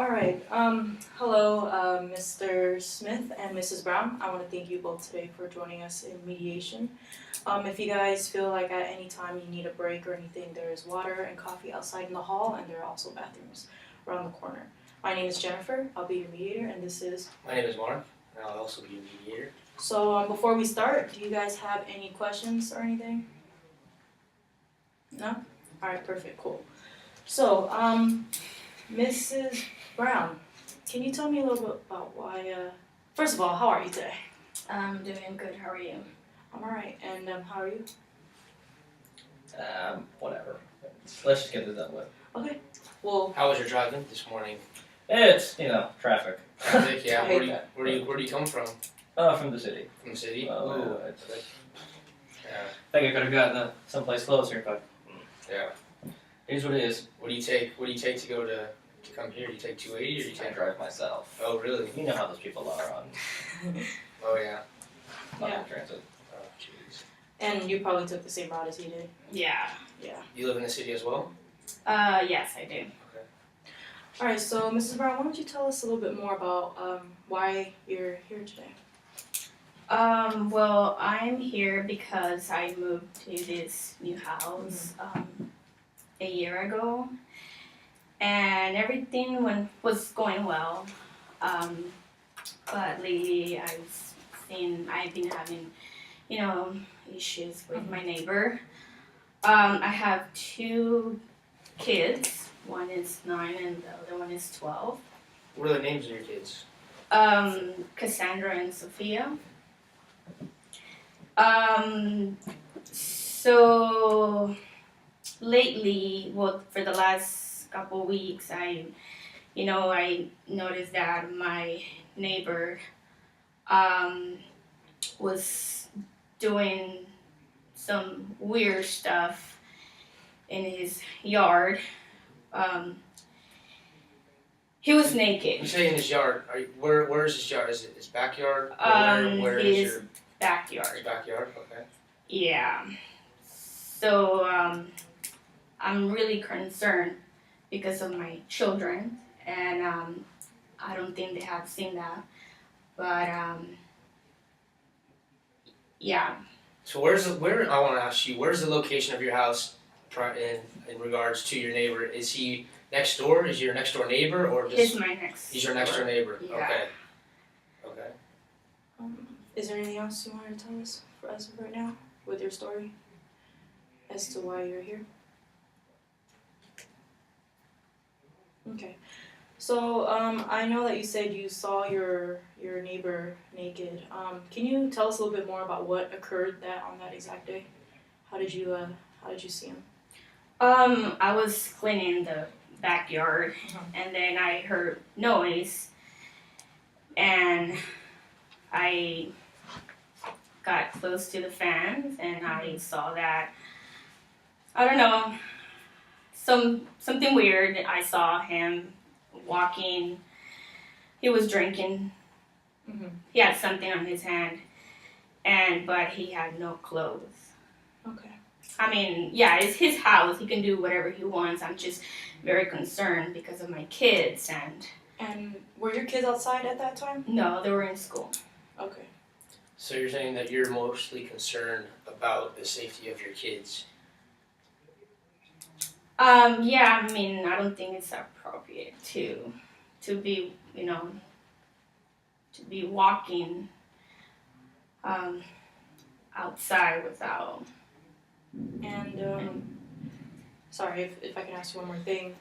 All right. Hello, Mr. Smith and Mrs. Brown. I want to thank you both today for joining us in mediation. If you guys feel like at any time you need a break or anything, there is water and coffee outside in the hall, and there are also bathrooms around the corner. My name is Jennifer. I'll be your mediator, and this is... My name is Mark, and I'll also be your mediator. So before we start, do you guys have any questions or anything? No? All right, perfect, cool. So, Mrs. Brown, can you tell me a little bit about why, first of all, how are you today? I'm doing good, how are you? I'm alright, and how are you? Whatever. Let's just get this done with. Okay, well... How was your driving this morning? It's, traffic. Traffic, yeah. I hate that. Where do you come from? From the city. From the city? Ooh. It's Yeah. I think I could have gotten someplace closer, but Yeah. it is what it is. What do you take to go to come here? Do you take 280 or do you I take... drive myself. Oh, really? You know how those people are on Oh, yeah. public transit. Oh, jeez. And you probably took the same route as he did. Yeah. You live in the city as well? Yes, I do. Alright, so Mrs. Brown, why don't you tell us a little bit more about why you're here today? Well, I'm here because I moved to this new house a year ago, and everything was going well. But lately I've been having, issues with my neighbor. I have 2 kids. One is 9 and the other one is 12. What are the names of your kids? Cassandra and Sophia. So lately, for the last couple weeks, I noticed that my neighbor was doing some weird stuff in his yard. He was naked. You say in his yard. Where is his yard? Is it his backyard? Where is his your backyard. his backyard? Okay. Yeah. So I'm really concerned because of my children, and I don't think they have seen that. But yeah. So I want to ask you, where's the location of your house in regards to your neighbor? Is he next door? Is he your next door neighbor, or just... He's my next. He's your next door neighbor. Yeah. Okay. Is there anything else you wanted to tell us as of right now with your story as to why you're here? Okay. So, I know that you said you saw your neighbor naked. Can you tell us a little bit more about what occurred on that exact day? How did you see him? I was cleaning the backyard, and then I heard noise, and I got close to the fence, and I saw that, I don't know, something weird. I saw him walking. He was drinking. He had something on his hand, but he had no clothes. Okay. I mean, yeah, it's his house. He can do whatever he wants. I'm just very concerned because of my kids. And were your kids outside at that time? No, they were in school. Okay. So you're saying that you're mostly concerned about the safety of your kids? Yeah, I mean, I don't think it's appropriate to be, to be walking outside without... And, sorry, if I can ask you one more thing.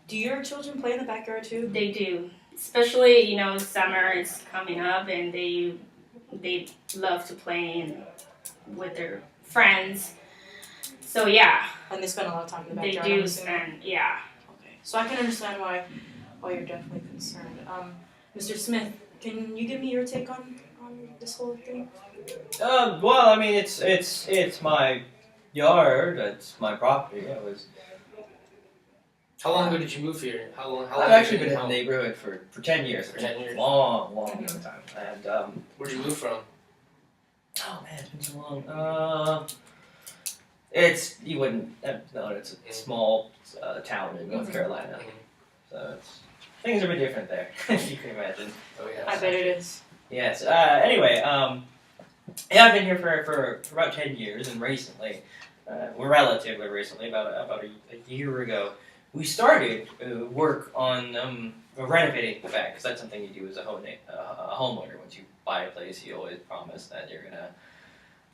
Do your children play in the backyard too? They do. Especially, summer is coming up, and they love to play with their friends. So, yeah. And they spend a lot of time in the backyard? They do spend, yeah. Okay. So I can understand why you're definitely concerned. Mr. Smith, can you give me your take on this whole thing? Well, I mean, it's my yard. It's my property. It was. How long ago did you move here? How long I've have actually you been in the home? neighborhood for 10 years. For 10 years. Long time. And Where'd you move from? oh man, it's been so long. You wouldn't know. It's a small town in North Carolina. Mhm. So it's things are a bit different there, if you can imagine. Oh yeah. I bet it is. Yes. Anyway, yeah, I've been here for about 10 years, and recently, relatively recently, about a year ago, we started work on renovating the back, because that's something you do as a homeowner. Once you buy a place, you always promise that you're gonna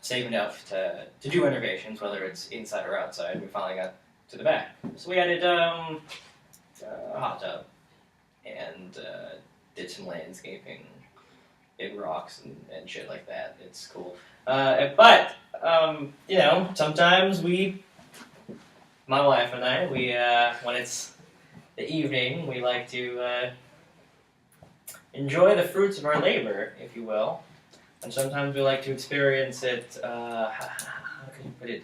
save enough to do renovations, whether it's inside or outside. We finally got to the back, so we added a hot tub and did some landscaping, big rocks and shit like that. It's cool. But you know, sometimes my wife and I, when it's the evening, we like to enjoy the fruits of our labor, if you will. And sometimes we like to experience it, how can you put it,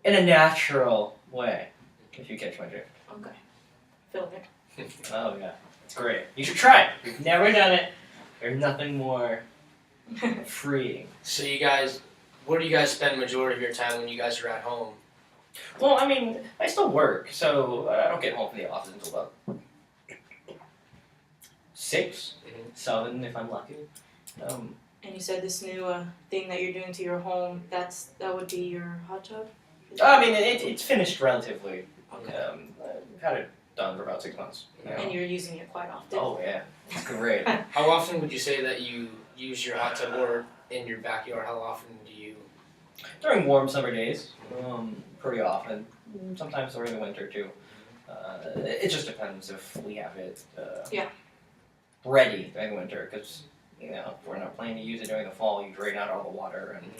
in a natural way, if you catch my drift. Okay. Feel it. Oh yeah, it's great. You should try it. You've never done it. There's nothing more freeing. So you guys, where do you guys spend the majority of your time when you guys are at home? Well, I mean, I still work, so I don't get home from the office until about 6, 7 if I'm lucky. And you said this new thing that you're doing to your home, that would be your hot tub? I mean, it's finished relatively. Okay. I've had it done for about 6 months. You know? And you're using it quite often? Oh yeah, it's great. How often would you say that you use your hot tub, or in your backyard? How often do you? During warm summer days, pretty often. Sometimes during the winter too. It just depends if we have it ready during the winter, because you know, if we're not planning to use it during the fall, you drain out all the water and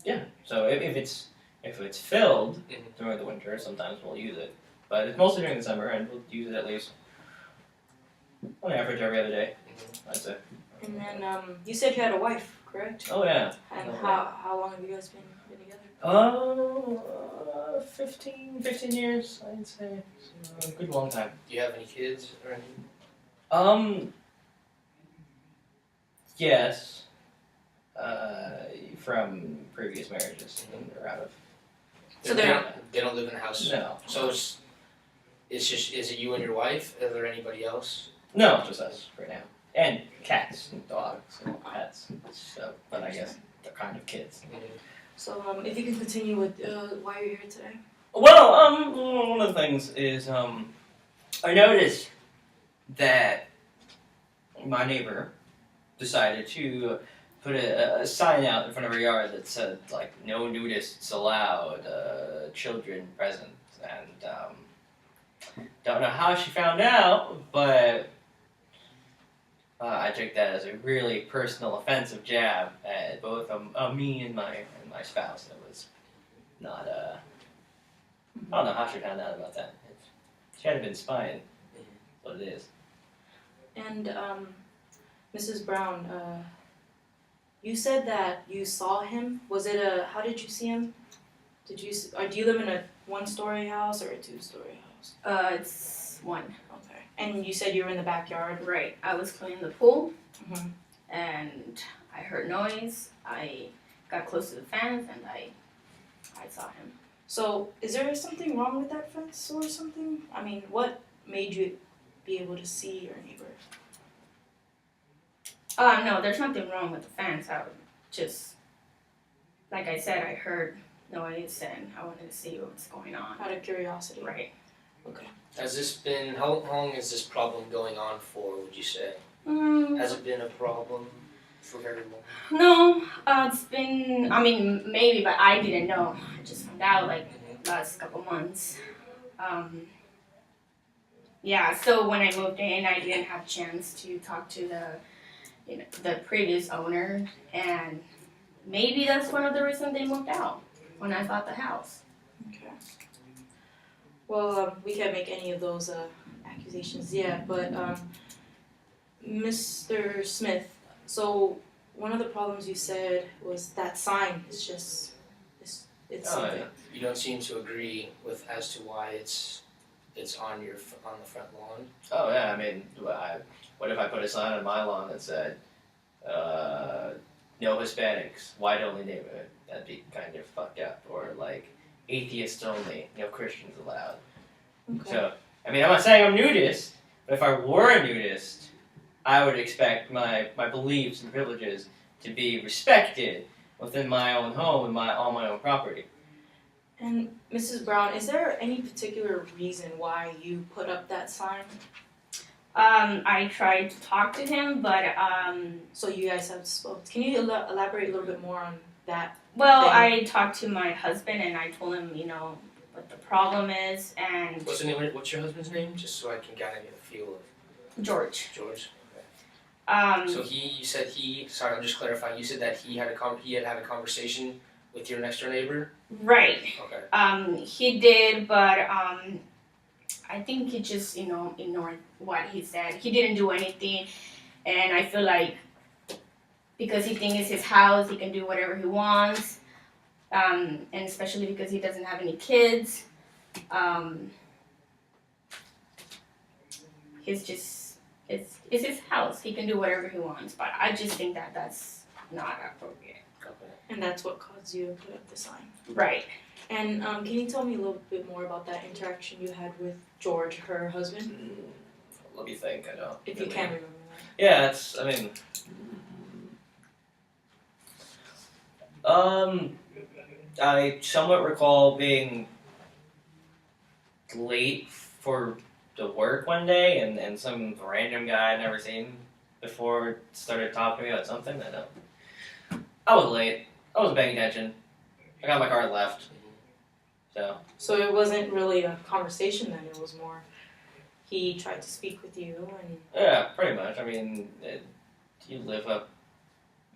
yeah. So if it's filled during the winter, sometimes we'll use it. But it's mostly during the summer, and we'll use it at least on average every other day, I'd say. And then you said you had a wife, correct? Oh yeah. And Oh, how long have you guys been together? 15 years, I'd say. So a good long time. Do you have any kids or anything? Yes. From previous marriages, and they're out of. So they don't live in the house. No. So is it you and your wife? Is there anybody else? No, just us right now. And cats and dogs and pets. So, but I guess they're kind of kids. So if you can continue with why you're here today. Well, one of the things is I noticed that my neighbor decided to put a sign out in front of her yard that said, like, no nudists allowed, children present, and don't know how she found out, but I took that as a really personal, offensive jab at both me and my spouse. It was not, I don't know how she found out about that. She had been spying, what it is. And Mrs. Brown, you said that you saw him. Was it how did you see him? Do you live in a 1-story house or a 2-story house? It's 1. Okay. And you said you were in the backyard. Right. I was cleaning the pool, Mhm. and I heard noise. I got close to the fence, and I saw him. So, is there something wrong with that fence or something? I mean, what made you be able to see your neighbor? No, there's nothing wrong with the fence. I would just, like I said, I heard noise, and I wanted to see what's going on. Out of curiosity. Right. How long is this problem going on for, would you say? Has it been a problem for very long? No, it's been, I mean, maybe, but I didn't know. I just found out, like, last couple months. Yeah, so when I moved in, I didn't have a chance to talk to the previous owner, and maybe that's one of the reasons they moved out when I bought the house. Okay. Well, we can't make any of those accusations yet, but Mr. Smith, so one of the problems you said was that sign is just, it's Oh, something. yeah. You don't seem to agree with as to why it's on the front lawn. Oh yeah, I mean, what if I put a sign on my lawn that said, no Hispanics, white only neighborhood? That'd be kind of fucked up. Or like, atheists only, no Christians allowed. Okay. So, I mean, I'm not saying I'm nudist, but if I were a nudist, I would expect my beliefs and privileges to be respected within my own home and on my own property. And Mrs. Brown, is there any particular reason why you put up that sign? I tried to talk to him, but So you guys have spoke. Can you elaborate a little bit more on that? well, thing? I talked to my husband and I told him, what the problem is, and What's your husband's name? Just so I can kind of get a feel of George. George. Um, So you said sorry, I'm just clarifying. You said that he had a conversation with your next door neighbor. right. Okay. He did, but I think he just, ignored what he said. He didn't do anything, and I feel like because he thinks it's his house, he can do whatever he wants, and especially because he doesn't have any kids. It's his house. He can do whatever he wants, but I just think that that's not appropriate. And that's what caused you to put up the sign. Right. And can you tell me a little bit more about that interaction you had with George, her husband? Let me think. I don't. If you can remember that. Yeah, I somewhat recall being late for the work one day, and some random guy I'd never seen before started talking to me about something. I was late. I wasn't paying attention. I got in my car and left. So it wasn't really a conversation then. It was more he tried to speak with you and. Yeah, pretty much. I mean, you live up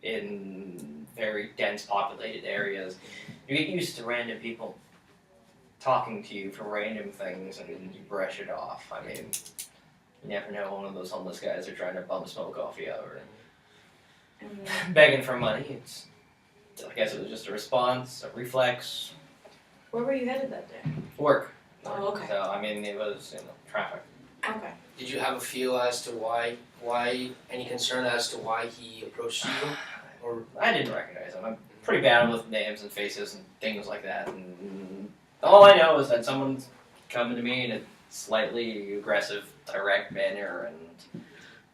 in very dense populated areas. You get used to random people talking to you for random things and you brush it off. I mean, you never know, one of those homeless guys are trying to bum smoke off you or begging for money. I guess it was just a response, a reflex. Where were you headed that day? Work. Oh, okay. So, I mean, it was, traffic. Okay. Did you have a feel as to why any concern as to why he approached you? Or I didn't recognize him. I'm pretty bad with names and faces and things like that. And all I know is that someone's coming to me in a slightly aggressive, direct manner and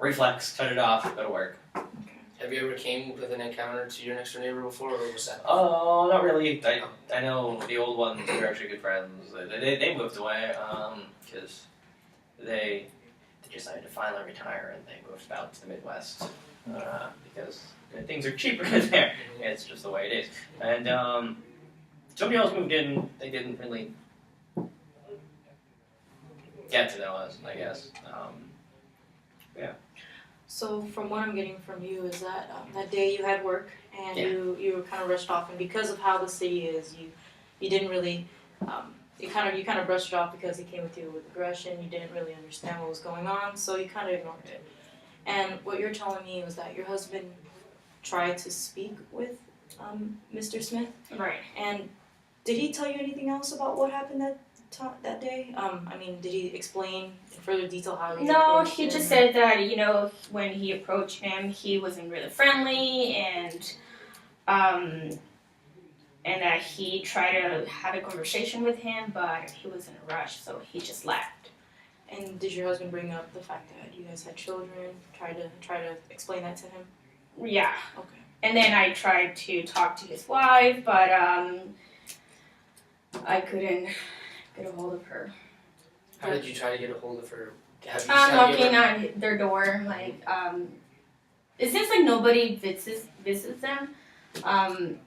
reflex, cut it off, go to work. have you ever came with an encounter to your next door neighbor before, or was that? Oh, not really. I know the old ones were actually good friends. They moved away because they decided to finally retire and they moved out to the Midwest because things are cheaper there. It's just the way it is. And somebody else moved in. They didn't really get to know us, I guess. So from what I'm getting from you is that that day you had work and you were kind of rushed off, and because of how the city is, you didn't really you kind of brushed it off because he came with you with aggression. You didn't really understand what was going on, so you kind of ignored it. And what you're telling me was that your husband tried to speak with Mr. Smith. Right. And did he tell you anything else about what happened that day? I mean, did he explain in further detail how he No, approached he him? just said that, when he approached him, he wasn't really friendly and that he tried to have a conversation with him, but he was in a rush, so he just left. And did your husband bring up the fact that you guys had children? Try to explain that to him? Yeah. Okay. And then I tried to talk to his wife, but I couldn't get a hold of her. How did you try to get a hold of her? I'm knocking on their door, it seems like nobody visits them.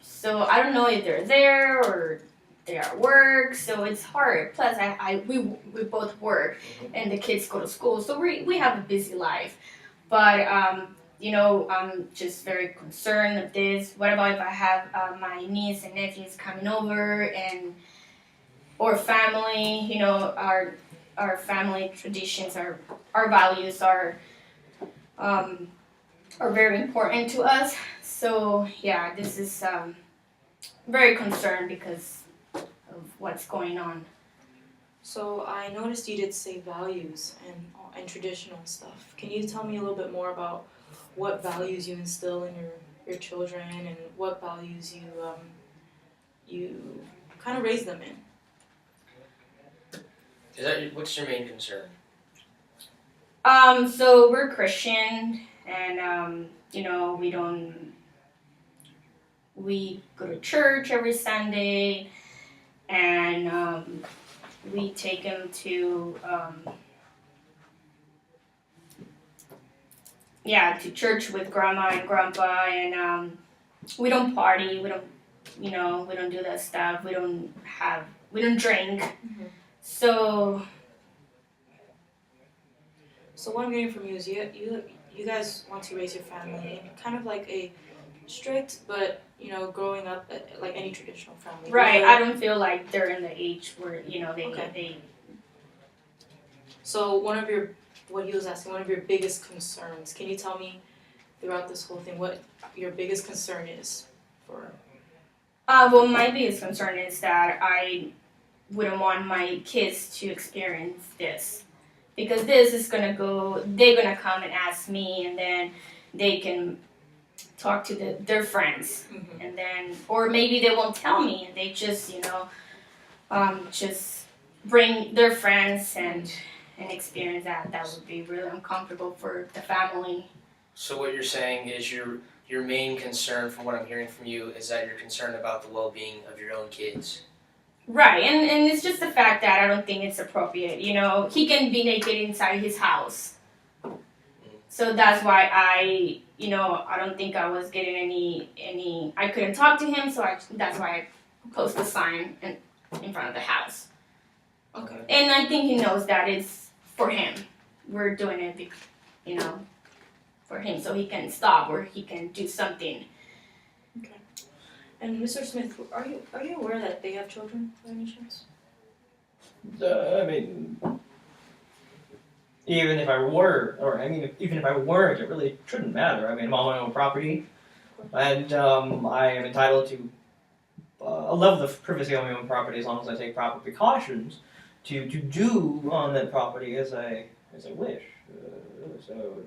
So I don't know if they're there or they're at work, so it's hard. Plus, we both work and the kids go to school, so we have a busy life. But I'm just very concerned of this. What about if I have my niece and nephews coming over or family? Our family traditions, our values are very important to us. So yeah, this is very concerned because of what's going on. So I noticed you did say values and traditional stuff. Can you tell me a little bit more about what values you instill in your children and what values you kind of raise them in? What's your main concern? So we're Christian, and we go to church every Sunday, and we take him to to church with grandma and grandpa, and we don't party, we don't do that stuff, we don't drink. Mhm. So So what I'm getting from you is you guys want to raise your family in kind of like a strict, but growing up like any traditional family. right, Where- I don't feel like they're in the age where Okay. they So what he was asking, one of your biggest concerns. Can you tell me throughout this whole thing what your biggest concern is for? well, my biggest concern is that I wouldn't want my kids to experience this, because this is they're gonna come and ask me, and then they can talk to their friends, Mhm. and then, or maybe they won't tell me, and they just just bring their friends and experience that would be really uncomfortable for the family. So what you're saying is your main concern, from what I'm hearing from you, is that you're concerned about the well-being of your own kids. Right, and it's just the fact that I don't think it's appropriate. He can be naked inside his house, so that's why I don't think I was getting any. I couldn't talk to him, so that's why I post a sign in front of the house. Okay. And I think he knows that it's for him. We're doing it, for him, so he can stop or he can do something. And Mr. Smith, are you aware that they have children by any chance? I mean, even if I were, even if I weren't, it really shouldn't matter. I mean, I'm on my own property, and I am entitled to a level of privacy on my own property as long as I take proper precautions to do on that property as I wish. So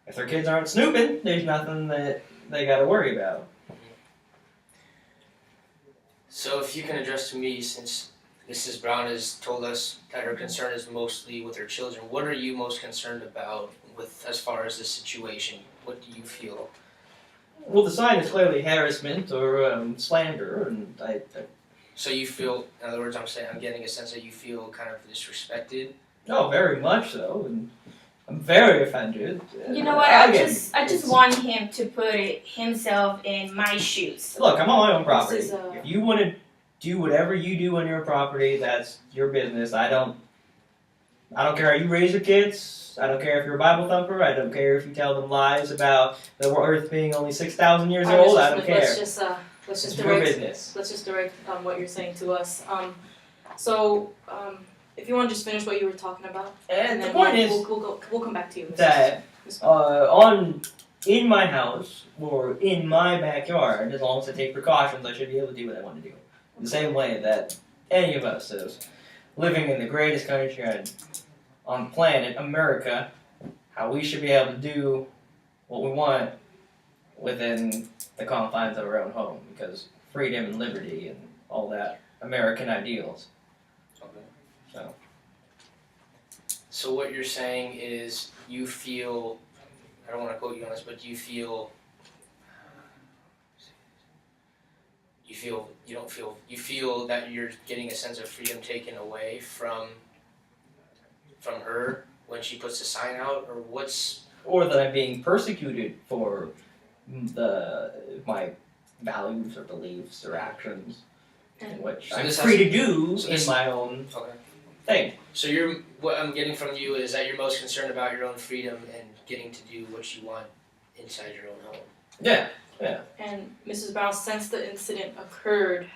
if their kids aren't snooping, there's nothing that they got to worry about. So if you can address to me, since Mrs. Brown has told us that her concern is mostly with her children, what are you most concerned about as far as this situation? What do you feel? Well, the sign is clearly harassment or slander, and So you feel, in other words, I'm getting a sense that you feel kind of disrespected. oh, very much so, and I'm very offended. You know what? I Again, just want him to put himself in my shoes. Look, I'm on my own property. This is, If you want to do whatever you do on your property, that's your business. I don't care how you raise your kids. I don't care if you're a Bible thumper. I don't care if you tell them lies about the Earth being only 6,000 years Alright, old. Mr. I don't Smith, care. Let's It's just your direct business. what you're saying to us. So if you want to just finish what you were talking about, And the then point we'll come back to you. that Mr. in my house or in my backyard, as long as I take precautions, I should be able to do what I want to do. In the same way that any of us is living in the greatest country on the planet, America, how we should be able to do what we want within the confines of our own home, because freedom and liberty and all that American ideals. Okay. So what you're saying is you feel, I don't want to quote you on this, but you feel that you're getting a sense of freedom taken away from her when she puts the sign out, or what's? Or that I'm being persecuted for my values or beliefs or actions, which So I'm this free has- to do so in this- my own Okay. thing. So what I'm getting from you is that you're most concerned about your own freedom and getting to do what you want inside your own home. Yeah. And Mrs. Brown, since the incident occurred,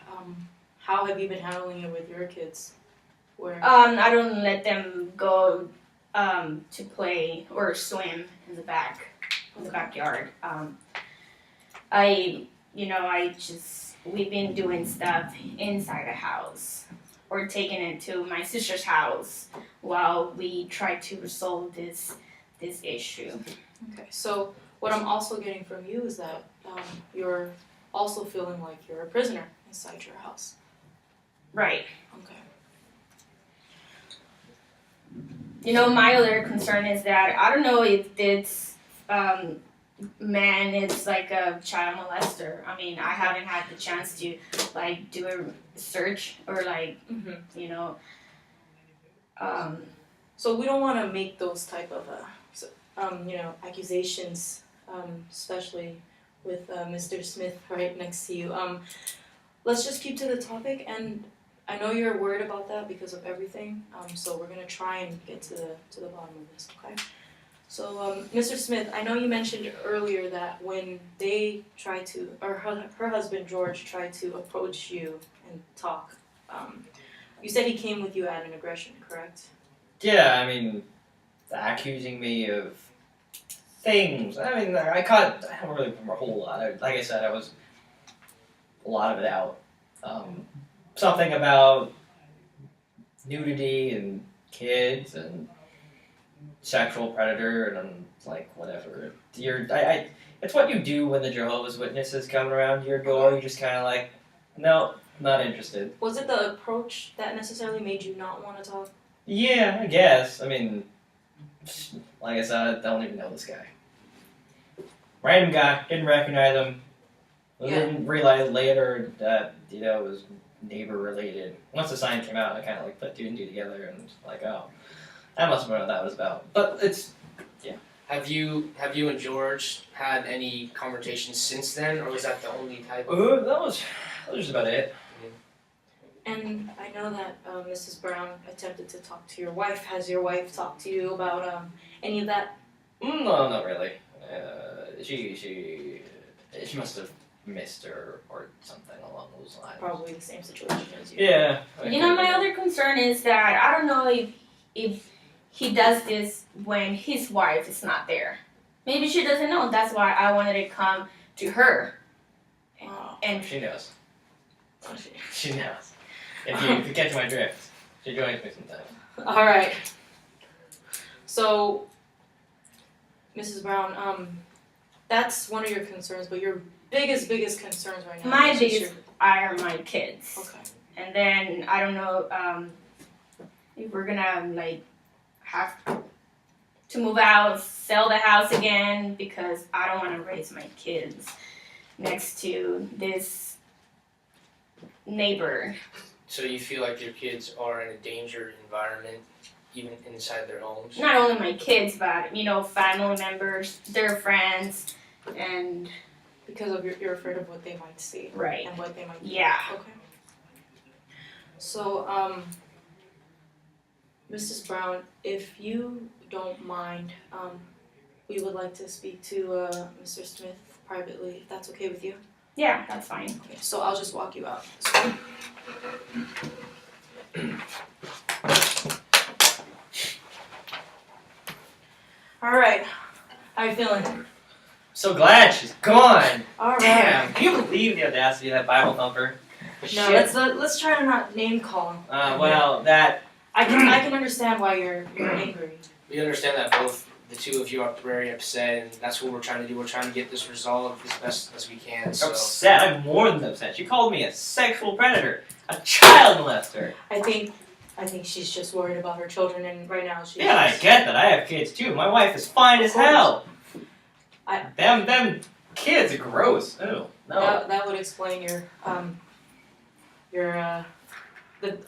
how have you been handling it with your kids? Where? I don't let them go to play or swim in the backyard. We've been doing stuff inside the house or taking it to my sister's house while we try to resolve this issue. Okay, so what I'm also getting from you is that you're also feeling like you're a prisoner inside your house. Right. Okay. my other concern is that I don't know if this man is like a child molester. I mean, I haven't had the chance to like do a search or like you know. So we don't want to make those type of accusations, especially with Mr. Smith right next to you. Let's just keep to the topic, and I know you're worried about that because of everything. So we're gonna try and get to the bottom of this, okay? So, Mr. Smith, I know you mentioned earlier that when they tried to, or her husband George tried to approach you and talk, you said he came with you at an aggression, correct? Yeah, I mean, accusing me of things. I mean, I don't really remember a whole lot. Like I said, I was a lot of it out. Something about nudity and kids and sexual predator, and I'm like, whatever. It's what you do when the Jehovah's Witnesses come around your door. You just kind of like, no, not interested. Was it the approach that necessarily made you not want to talk? Yeah, I guess. I mean, like I said, I don't even know this guy. Random guy, didn't recognize him. Didn't realize later that, it was neighbor related. Once the sign came out, I kind of like put two and two together and like, oh, that must have been what that was about. But it's, yeah. Have you and George had any conversations since then, or was that the only type of... That was just about it. And I know that Mrs. Brown attempted to talk to your wife. Has your wife talked to you about any of that? No, not really. She must have missed her or something along those lines. Probably the same situation as you. Yeah. My other concern is that I don't know if he does this when his wife is not there. Maybe she doesn't know. That's why I wanted to come to her. And She knows. She knows. If you catch my drift, she joins me sometimes. All right. So, Mrs. Brown, that's one of your concerns, but your biggest concerns right now. my is biggest are my kids. Okay. And then I don't know if we're gonna like have to move out, sell the house again because I don't want to raise my kids next to this neighbor. So you feel like your kids are in a dangerous environment, even inside their homes? Not only my kids, but family members, their friends, and Because of you're afraid of what they might see right. and what they might do. Yeah. Okay. So, Mrs. Brown, if you don't mind, we would like to speak to Mr. Smith privately, if that's okay with you. Yeah, that's fine. Okay, so I'll just walk you out. All right, how you feeling? So glad she's gone. All right. Damn, can you believe the audacity of that Bible thumper? No, Shit. let's try to not name call him. Well, that. I can understand why you're angry. We understand that both the two of you are very upset, and that's what we're trying to do. We're trying to get this resolved as best as we can. So Upset. I'm more than upset. She called me a sexual predator, a child molester. I think she's just worried about her children, and right now she's. Yeah, I get that. I have kids too. My wife is fine as hell. Them kids are gross. Ew. No. That would explain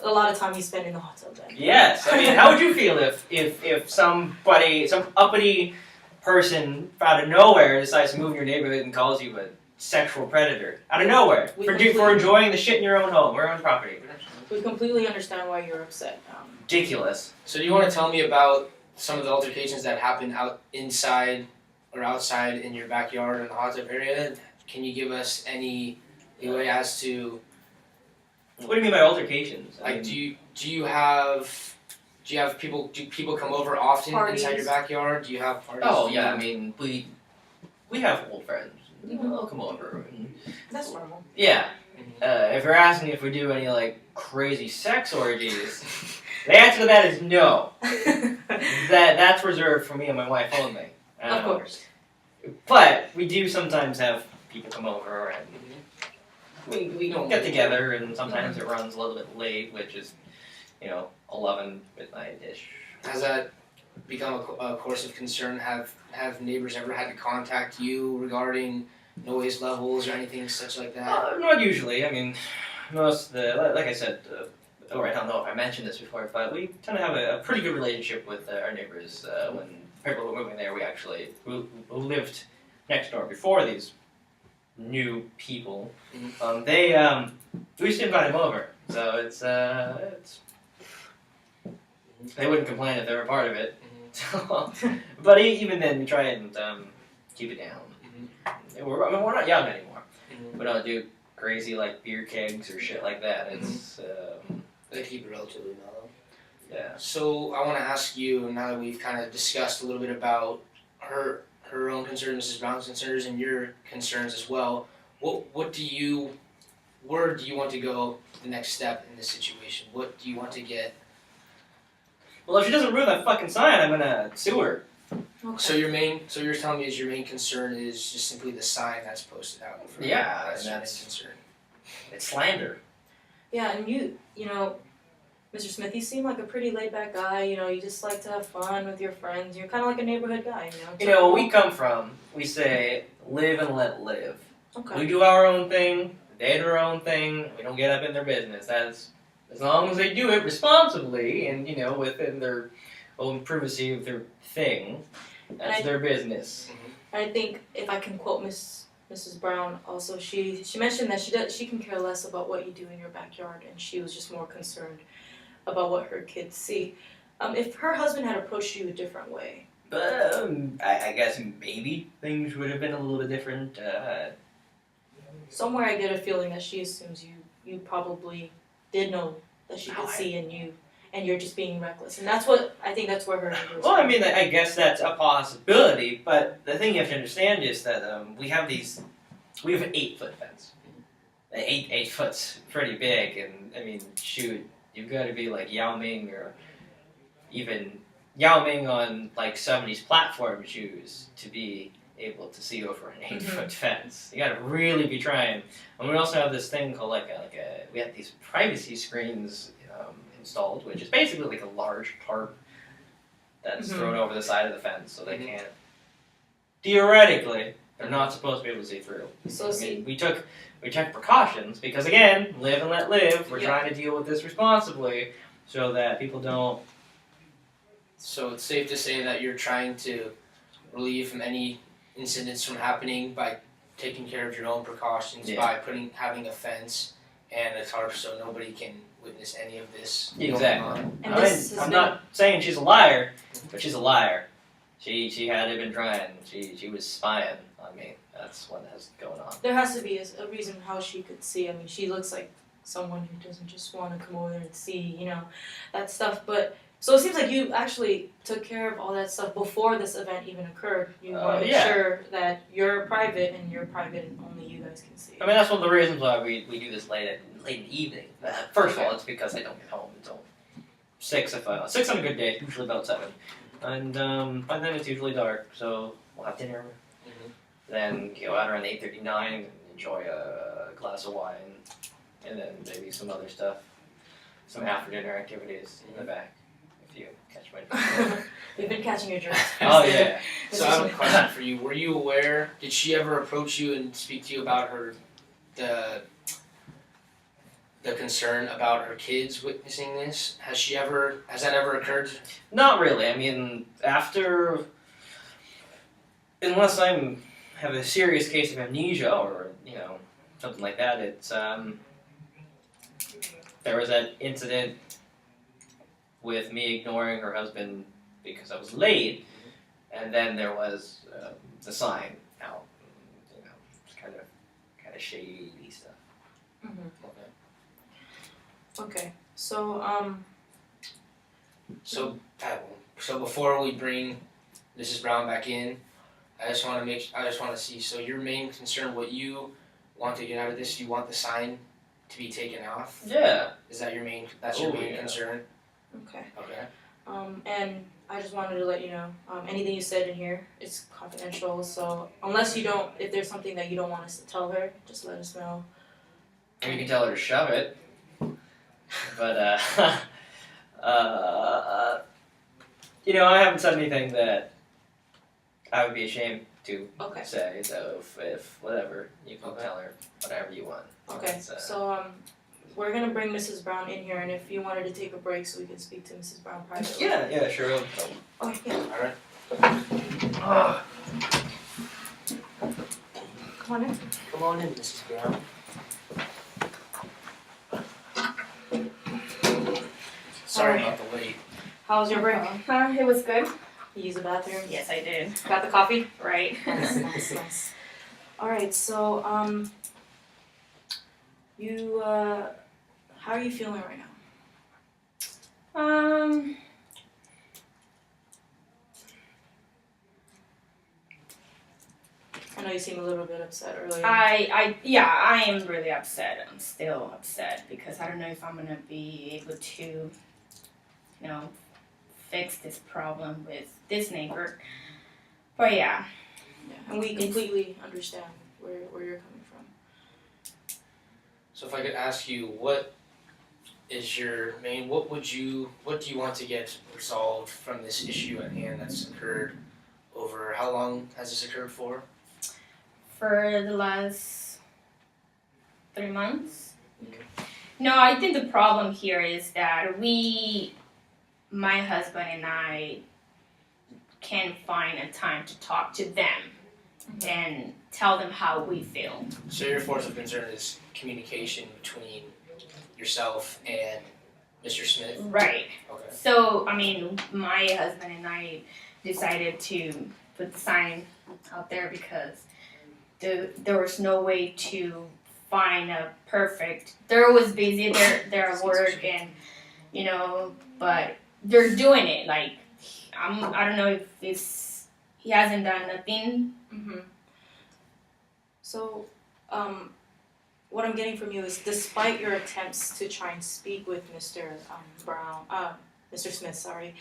a lot of time you spend in the hot tub then. Yes. I mean, how would you feel if some uppity person out of nowhere decides to move in your neighborhood and calls you a sexual predator out of nowhere for enjoying the shit in your own home, your own property? We completely understand why you're upset. Ridiculous. So do you want to tell me about some of the altercations that happened outside in your backyard in the hot tub area? Can you give us any leeway as to What do you mean by altercations? I like mean, do you have people come over often Parties. inside your backyard? Do you have parties? Oh yeah, I mean we have old friends. They'll come over. And, That's normal. yeah. If you're asking if we do any like crazy sex orgies, the answer to that is no. That's reserved for me and my wife only. Of course. But we do sometimes have people come over and we get together, and sometimes it runs a little bit late, which is 11 midnight-ish. Has that become a course of concern? Have neighbors ever had to contact you regarding noise levels or anything such like that? Not usually. I mean, most of the like I said. I don't know if I mentioned this before, but we tend to have a pretty good relationship with our neighbors. When people were moving there, who lived next door before these new people. We used to invite them over, so it's they wouldn't complain if they were part of it. But even then, we try and keep it down. We're not young anymore. We don't do crazy like beer kegs or shit like that. It's They keep it relatively mellow. yeah. So I want to ask you, now that we've kind of discussed a little bit about her own concerns, Mrs. Brown's concerns, and your concerns as well, where do you want to go the next step in this situation? What do you want to get? Well, if she doesn't ruin that fucking sign, I'm gonna sue her. Okay. So you're telling me is your main concern is just simply the sign that's posted out in front? Yeah, that's and your main that's- concern. It's slander. Yeah, and you know, Mr. Smith, you seem like a pretty laid back guy. You know, you just like to have fun with your friends. You're kind of like a neighborhood guy, you know. You know, where we come from, we say live and let live. Okay. We do our own thing, they do their own thing, we don't get up in their business. That's as long as they do it responsibly and, within their own privacy of their thing, that's their business. I think if I can quote Mrs. Brown, also she mentioned that she can care less about what you do in your backyard, and she was just more concerned about what her kids see. If her husband had approached you a different way, I guess maybe things would have been a little bit different. somewhere I get a feeling that she assumes you probably did know that she could No, see in you, and you're just being reckless, and that's where her anger is. Well, I mean, I guess that's a possibility, but the thing you have to understand is that we have an 8-foot fence. 8 foot's pretty big, and I mean, shoot, you've got to be like Yao Ming or even Yao Ming on like somebody's platform shoes to be able to see over an 8-foot fence. You got to really be trying. And we also have this thing called we have these privacy screens installed, which is basically like a large tarp that's thrown over the side of the fence, so they can't. Theoretically, they're not supposed to be able to see through. So We took precautions because again, live and let live. We're Yeah. trying to deal with this responsibly, so that people don't. So it's safe to say that you're trying to relieve from any incidents from happening by taking care of your own precautions, Yeah. by having a fence and a tarp so nobody can witness any of this going Exactly. on. And this has I'm been- not saying she's a liar, but she's a liar. She had been trying. She was spying on me. That's what has going on. There has to be a reason how she could see. I mean, she looks like someone who doesn't just want to come over and see, that stuff. But so it seems like you actually took care of all that stuff before this event even occurred. You want to make yeah. sure that you're private and only you guys can see. I mean, that's one of the reasons why we do this late in the evening. First of all, it's because I don't get home until 6 6 on a good day, usually about 7. And by then it's usually dark, so we'll have dinner. Then go out around 8:39 and enjoy a glass of wine, and then maybe some other stuff, some after dinner activities in the back. If you catch my drift. We've been catching your drift. Oh yeah. So I have a question for you. Were you aware, did she ever approach you and speak to you about the concern about her kids witnessing this? Has that ever occurred? Not really. I mean, unless have a serious case of amnesia or something like that, it's there was that incident with me ignoring her husband because I was late, and then there was the sign out. It's kind of shady stuff. Okay. So So before we bring Mrs. Brown back in, I just want to see. So your main concern, what you want to get out of this, you want the sign to be taken off. Yeah. Is that your main? That's your main Yeah. concern. okay. Okay. And I just wanted to let you know, anything you said in here is confidential. So if there's something that you don't want us to tell her, just let us know. And you can tell her to shove it. But I haven't said anything that I would be ashamed to Okay. say. So if whatever, you can Okay. tell her whatever you want. Okay. It's, So we're gonna bring Mrs. Brown in here, and if you wanted to take a break so we can speak to Mrs. Brown privately. yeah, sure. Okay. Yeah. Alright. Come on in. Come on in, Mrs. Brown. Sorry about the wait. How was your break? It was good. You use the bathroom? Yes, I did. Got the coffee? Right. Nice. All right. So you how are you feeling right now? I know you seemed a little bit upset earlier. I am really upset. I'm still upset because I don't know if I'm gonna be able to, fix this problem with this neighbor. But yeah. Yeah, and we completely understand where you're coming from. So if I could ask you, what is your main, what do you want to get resolved from this issue at hand that's occurred over, how long has this occurred for? For the last 3 months. No, I think the problem here is that my husband and I can't find a time to talk to them and tell them how we feel. So your force of concern is communication between yourself and Mr. Smith? Right. Okay. So, my husband and I decided to put the sign out there because there was no way to find a perfect. They're always busy. They're at work and but they're doing it. Like I don't know if he hasn't done nothing. Mm-hmm. So, what I'm getting from you is, despite your attempts to try and speak with Mr. Mr. Smith, sorry,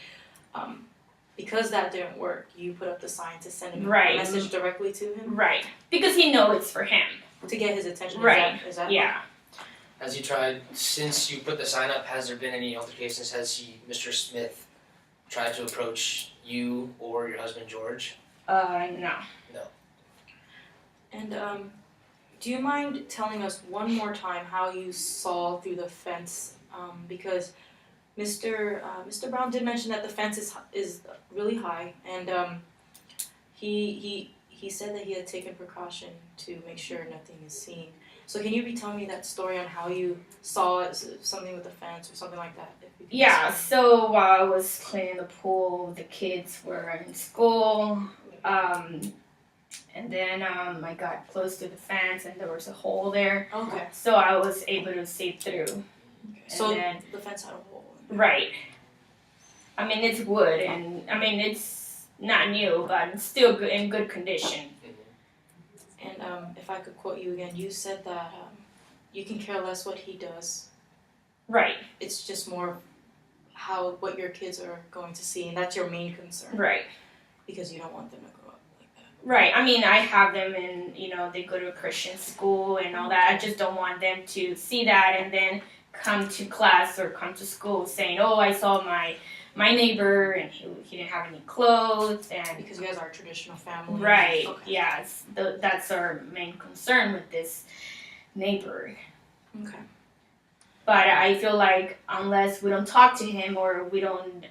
because that didn't work, you put up the sign to send him Right. a message directly to him Right. Because he knows it's for him. to get his attention. Right. Is that Yeah. Has he tried, since you put the sign up, has there been any altercations? Has Mr. Smith, tried to approach you or your husband George? No. And do you mind telling us one more time how you saw through the fence? Because Mr. Brown did mention that the fence is really high, and he said that he had taken precaution to make sure nothing is seen. So can you retell me that story on how you saw it, something with the fence or something like that? If you can Yeah, explain. so while I was cleaning the pool, the kids were in school, and then I got close to the fence and there was a hole there, Okay. so I was able to see through. So then- the fence had a hole in it. Right. It's wood, and it's not new, but it's still good, in good condition. And if I could quote you again, you said that you can care less what he does. Right, It's just more what your kids are going to see, and that's your main concern. right. Because you don't want them to grow up like that. Right, I have them in, they go to a Christian school and all that. I just don't want them to see that and then come to class or come to school saying, oh, I saw my neighbor and he didn't have any clothes and... Because you guys are a traditional family. Right, Okay. yes, that's our main concern with this neighbor. Okay. But I feel like unless we don't talk to him or we don't,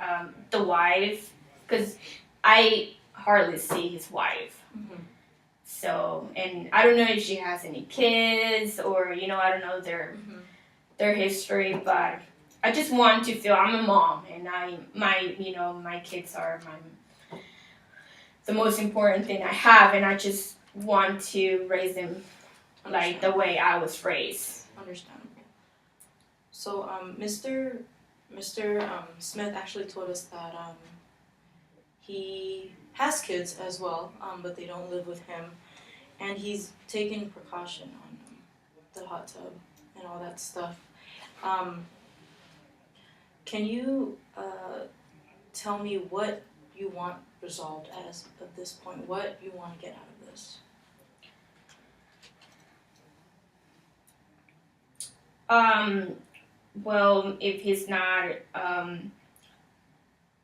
the wife, because I hardly see his wife. Mm-hmm. So, and I don't know if she has any kids or, I don't know their history, but I just want to feel I'm a mom and my kids are the most important thing I have, and I just want to raise them like the way I was raised. Understandable. So, Mr. Smith actually told us that he has kids as well, but they don't live with him, and he's taken precaution on the hot tub and all that stuff. Can you tell me what you want resolved as of this point? What you want to get out of this? Well, if he's not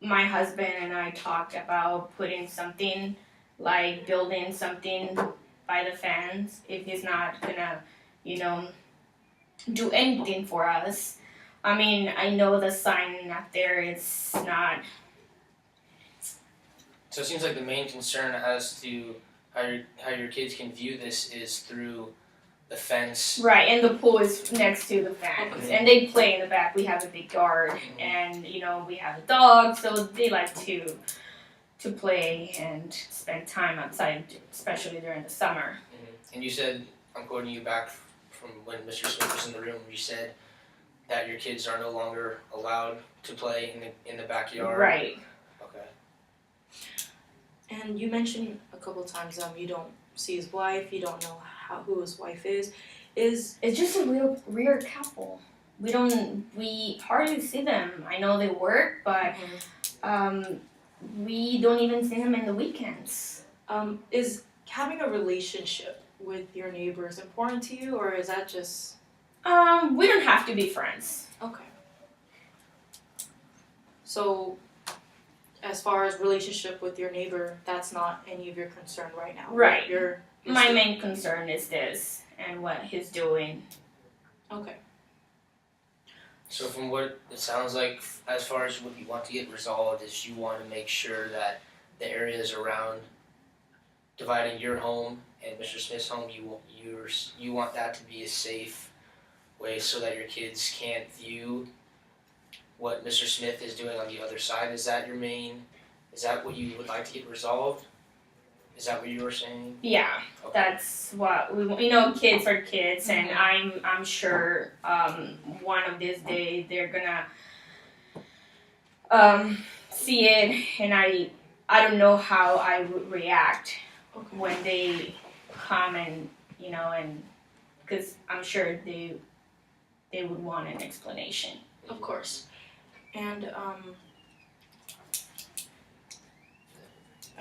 my husband and I talked about putting something, like building something by the fence if he's not gonna, do anything for us. I mean, I know the sign up there is not. So it seems like the main concern as to how your kids can view this is through the fence. Right, and the pool is next to the fence, and they play in the back. We have a big yard, and we have a dog, so they like to play and spend time outside, especially during the summer. And you said, I'm quoting you back from when Mr. Smith was in the room, you said that your kids are no longer allowed to play in the backyard. Right. Okay. And you mentioned a couple times you don't see his wife, you don't know who his wife is. It's just a real rare couple. We hardly see them. I know they work, but we don't even see them in the weekends. Is having a relationship with your neighbors important to you, or is that just We don't have to be friends. okay? So, as far as relationship with your neighbor, that's not any of your concern right now. Right. You're My still- main concern is this and what he's doing. Okay. So from what it sounds like, as far as what you want to get resolved, is you want to make sure that the areas around dividing your home and Mr. Smith's home, you want that to be a safe way so that your kids can't view what Mr. Smith is doing on the other side. Is that what you would like to get resolved? Is that what you were saying? Yeah, Okay. that's what we kids are kids, and I'm sure one of these days they're gonna see it, and I don't know how I would react Okay. when they come and and because I'm sure they would want an explanation. Of course. And I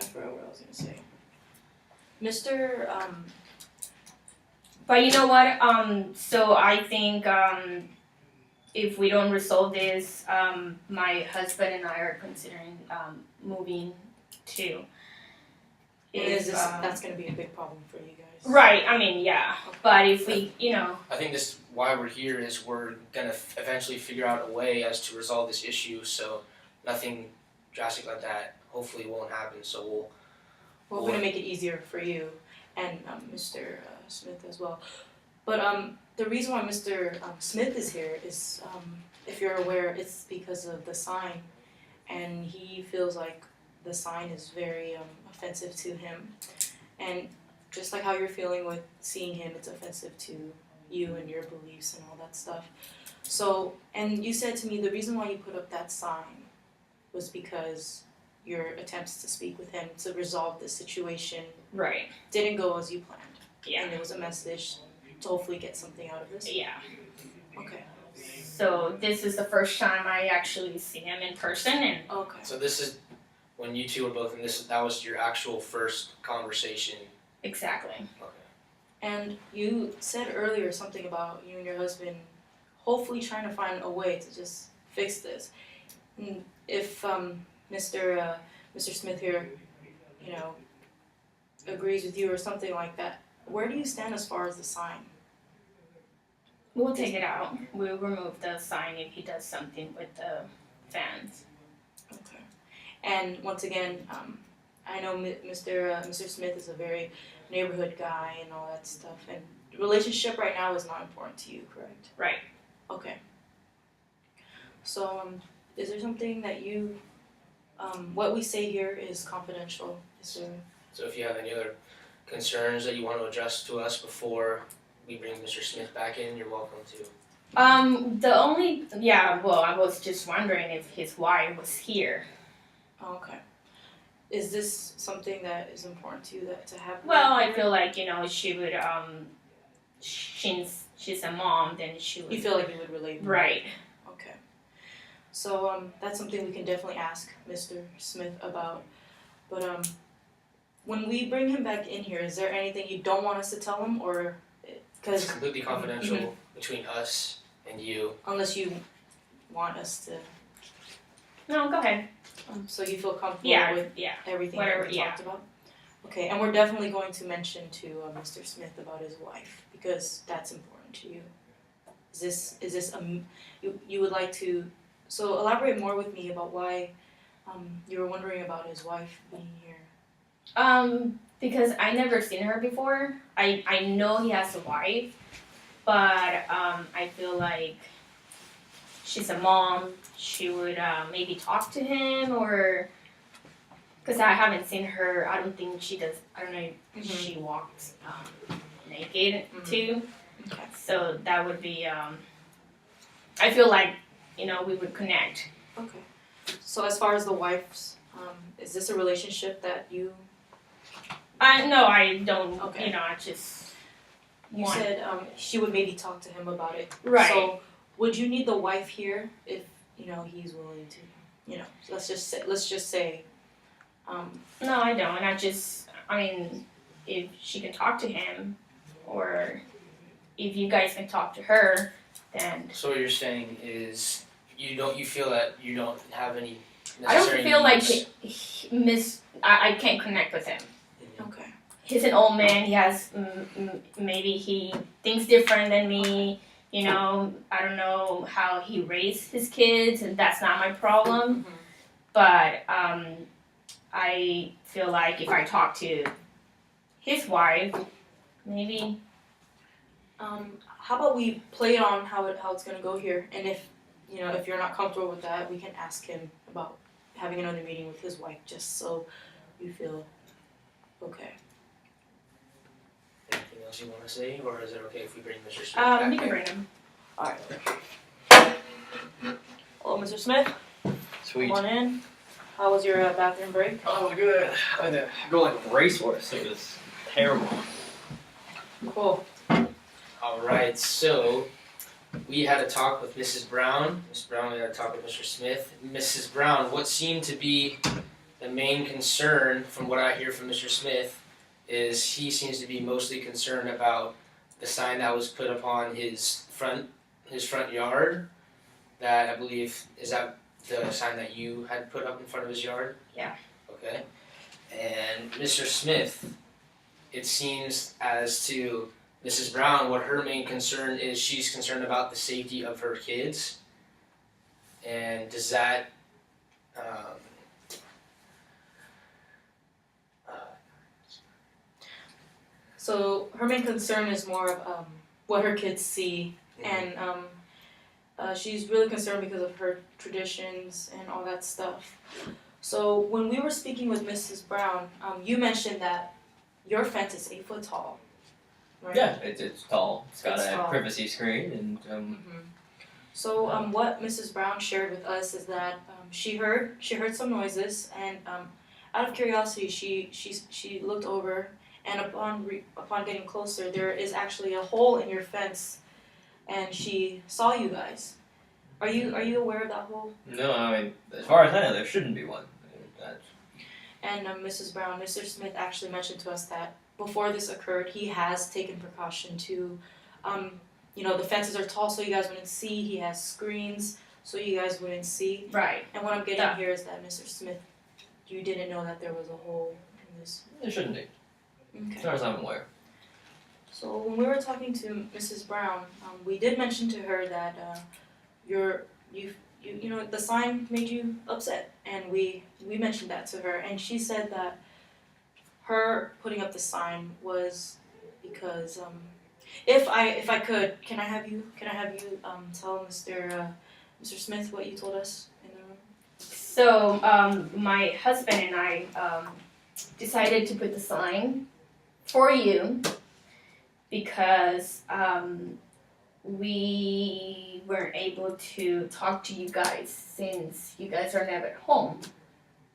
forgot what I was gonna say. Mr. But you know what? So I think if we don't resolve this, my husband and I are considering moving too. Is this that's gonna be a big problem for you guys? Right? I mean, yeah. But if we, I think this why we're here is we're gonna eventually figure out a way as to resolve this issue, so nothing drastic like that hopefully won't happen. So Well, we're gonna make it easier for you and Mr. Smith as well. But the reason why Mr. Smith is here is, if you're aware, it's because of the sign, and he feels like the sign is very offensive to him, and just like how you're feeling with seeing him, it's offensive to you and your beliefs and all that stuff. So, and you said to me the reason why you put up that sign was because your attempts to speak with him to resolve this situation right? didn't go as you planned. Yeah. And it was a message to hopefully get something out of this. Yeah. Okay. So this is the first time I actually see him in person, and Okay. So this is when you two were both in this. That was your actual first conversation. exactly. Okay. And you said earlier something about you and your husband hopefully trying to find a way to just fix this. And if Mr. Smith here, agrees with you or something like that, where do you stand as far as the sign? We'll take it out. We'll remove the sign if he does something with the fans. Okay. And once again, I know Mr. Smith is a very neighborhood guy and all that stuff, and relationship right now is not important to you, correct? Right. Okay. So, is there something that you, what we say here is confidential? Is there? So if you have any other concerns that you want to address to us before we bring Mr. Smith back in, you're welcome to. I was just wondering if his wife was here. Oh, okay. Is this something that is important to you to have? Well, I feel like, she would, she's a mom, then she would. You feel like you would relate. Right. Okay. So, that's something we can definitely ask Mr. Smith about. But, when we bring him back in here, is there anything you don't want us to tell him, or It's because completely confidential between us and you. unless you want us to? No, go ahead. So you feel comfortable Yeah, with yeah. everything Whatever, that we yeah. talked about? Okay, and we're definitely going to mention to Mr. Smith about his wife because that's important to you. Is this you would like to so elaborate more with me about why you were wondering about his wife being here? Because I never seen her before. I know he has a wife, but I feel like she's a mom. She would maybe talk to him, or because I haven't seen her. I don't think she does. I don't know if she walks naked too. Okay. So that would be. I feel like we would connect. Okay. So as far as the wife's, is this a relationship that you? No, I don't. Okay. I just. You want. said she would maybe talk to him about it. Right. So would you need the wife here if he's willing to? Let's just say. No, I don't. I mean, if she can talk to him, or if you guys can talk to her, then So what you're saying is you feel that you don't have any I don't necessary feel like needs. I can't connect with him. Okay. He's an old man. He has maybe he thinks different than me. I don't know how he raised his kids, and that's not my problem. Mhm. But I feel like if I talk to his wife, maybe. How about we play it on how it's gonna go here, and if you're not comfortable with that, we can ask him about having another meeting with his wife, just so you feel okay. Anything else you want to say, or is it okay if we bring Mr. Smith back? You can bring him. All right. Hello, Mr. Smith. Sweet. Come on in. How was your bathroom break? Oh, good. I had to go like a racehorse. It was terrible. Cool. Alright, so we had a talk with Mrs. Brown. Mrs. Brown, we had a talk with Mr. Smith. Mrs. Brown, what seemed to be the main concern from what I hear from Mr. Smith is he seems to be mostly concerned about the sign that was put upon his front yard. That I believe, is that the sign that you had put up in front of his yard? Yeah. Okay. And Mr. Smith, it seems as to Mrs. Brown, what her main concern is, she's concerned about the safety of her kids. And does that, So her main concern is more of what her kids see, and she's really concerned because of her traditions and all that stuff. So when we were speaking with Mrs. Brown, you mentioned that your fence is 8 foot tall, right? Yeah, it's tall. It's got It's a tall. privacy screen and So what Mrs. Brown shared with us is that she heard some noises, and out of curiosity she looked over, and upon getting closer, there is actually a hole in your fence, and she saw you guys. Are you aware of that hole? no, I mean, as far as I know, there shouldn't be one. That's, And Mrs. Brown, Mr. Smith actually mentioned to us that before this occurred, he has taken precaution to, the fences are tall so you guys wouldn't see. He has screens so you guys wouldn't see. Right. And what I'm getting Yeah. here is that Mr. Smith, you didn't know that there was a hole in this. there shouldn't be, as Okay. far as I'm aware. So when we were talking to Mrs. Brown, we did mention to her that the sign made you upset, and we mentioned that to her, and she said that her putting up the sign was because if I could, can I have you tell Mr. Smith what you told us in the room? So my husband and I decided to put the sign for you because we weren't able to talk to you guys since you guys are never at home.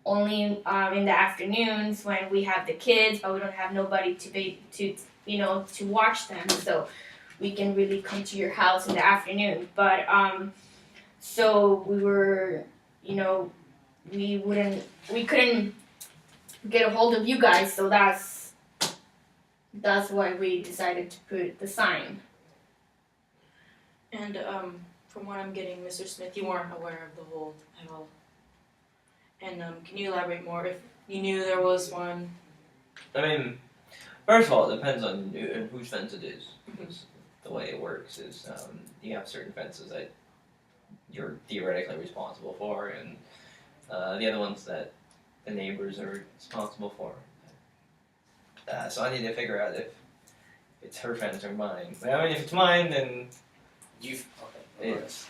Only in the afternoons when we have the kids, but we don't have nobody to watch them, so we can really come to your house in the afternoon. But so we were, we couldn't get a hold of you guys, so that's why we decided to put the sign. And from what I'm getting, Mr. Smith, you weren't aware of the hole at all. And can you elaborate more if you knew there was one? I mean, first of all, it depends on whose fence it is. Mhm. Because the way it works is you have certain fences that you're theoretically responsible for, and the other ones that the neighbors are responsible for. So I need to figure out if it's her fence or mine. But I mean, if it's mine, then it's.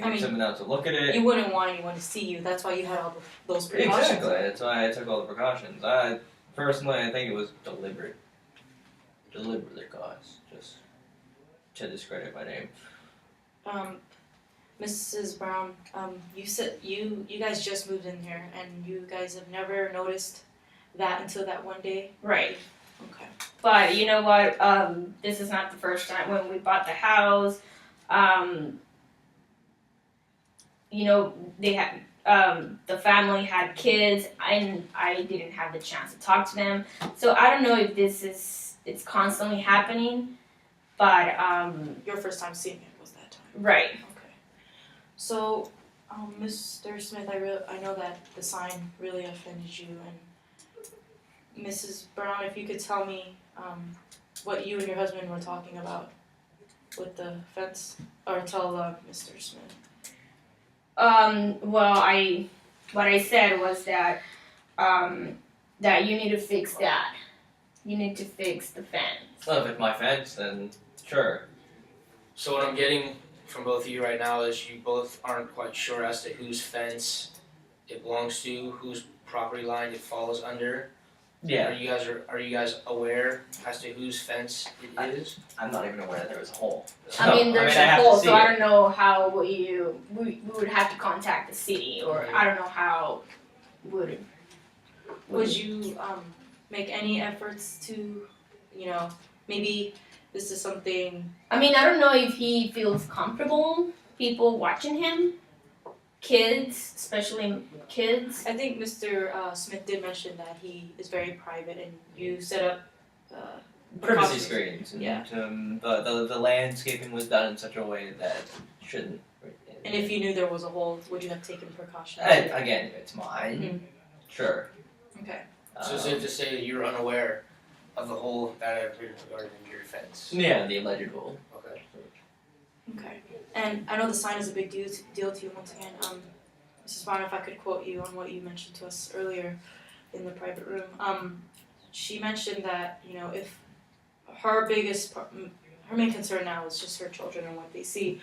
I mean, someone else to look at it. You wouldn't want anyone to see you. That's why you had all those precautions. Exactly. That's why I took all the precautions. Personally, I think it was deliberately caused, just to discredit my name. Mrs. Brown, you said you guys just moved in here, and you guys have never noticed that until that one day. Right. Okay. But you know what? This is not the first time when we bought the house. You know, they had the family had kids, and I didn't have the chance to talk to them. So I don't know if it's constantly happening, but Your first time seeing it was that time. right. Okay. So, Mr. Smith, I know that the sign really offended you, and Mrs. Brown, if you could tell me what you and your husband were talking about with the fence, or tell Mr. Smith. Well, what I said was that that you need to fix that. You need to fix the fence. Well, if it's my fence, then sure. So what I'm getting from both of you right now is you both aren't quite sure as to whose fence it belongs to, whose property line it falls under. Yeah. Are you guys aware as to whose fence it is? I'm not even aware that there was a hole. I mean, there's I a have hole, to see so I it. don't know how we would have to contact the city, or I don't know how Would you make any efforts to, maybe this is something. I mean, I don't know if he feels comfortable, people watching him, kids, especially kids. I think Mr. Smith did mention that he is very private, and you set up Privacy precautions. screens. And, Yeah. the landscaping was done in such a way that it shouldn't. And if you knew there was a hole, would you have taken precautions? Again, if it's mine, sure. Okay. So safe to say that you're unaware of the hole that appeared regarding your fence. Yeah, the alleged hole. Okay. Okay. And I know the sign is a big deal to you once again. Mrs. Brown, if I could quote you on what you mentioned to us earlier in the private room. She mentioned that, if her main concern now is just her children and what they see.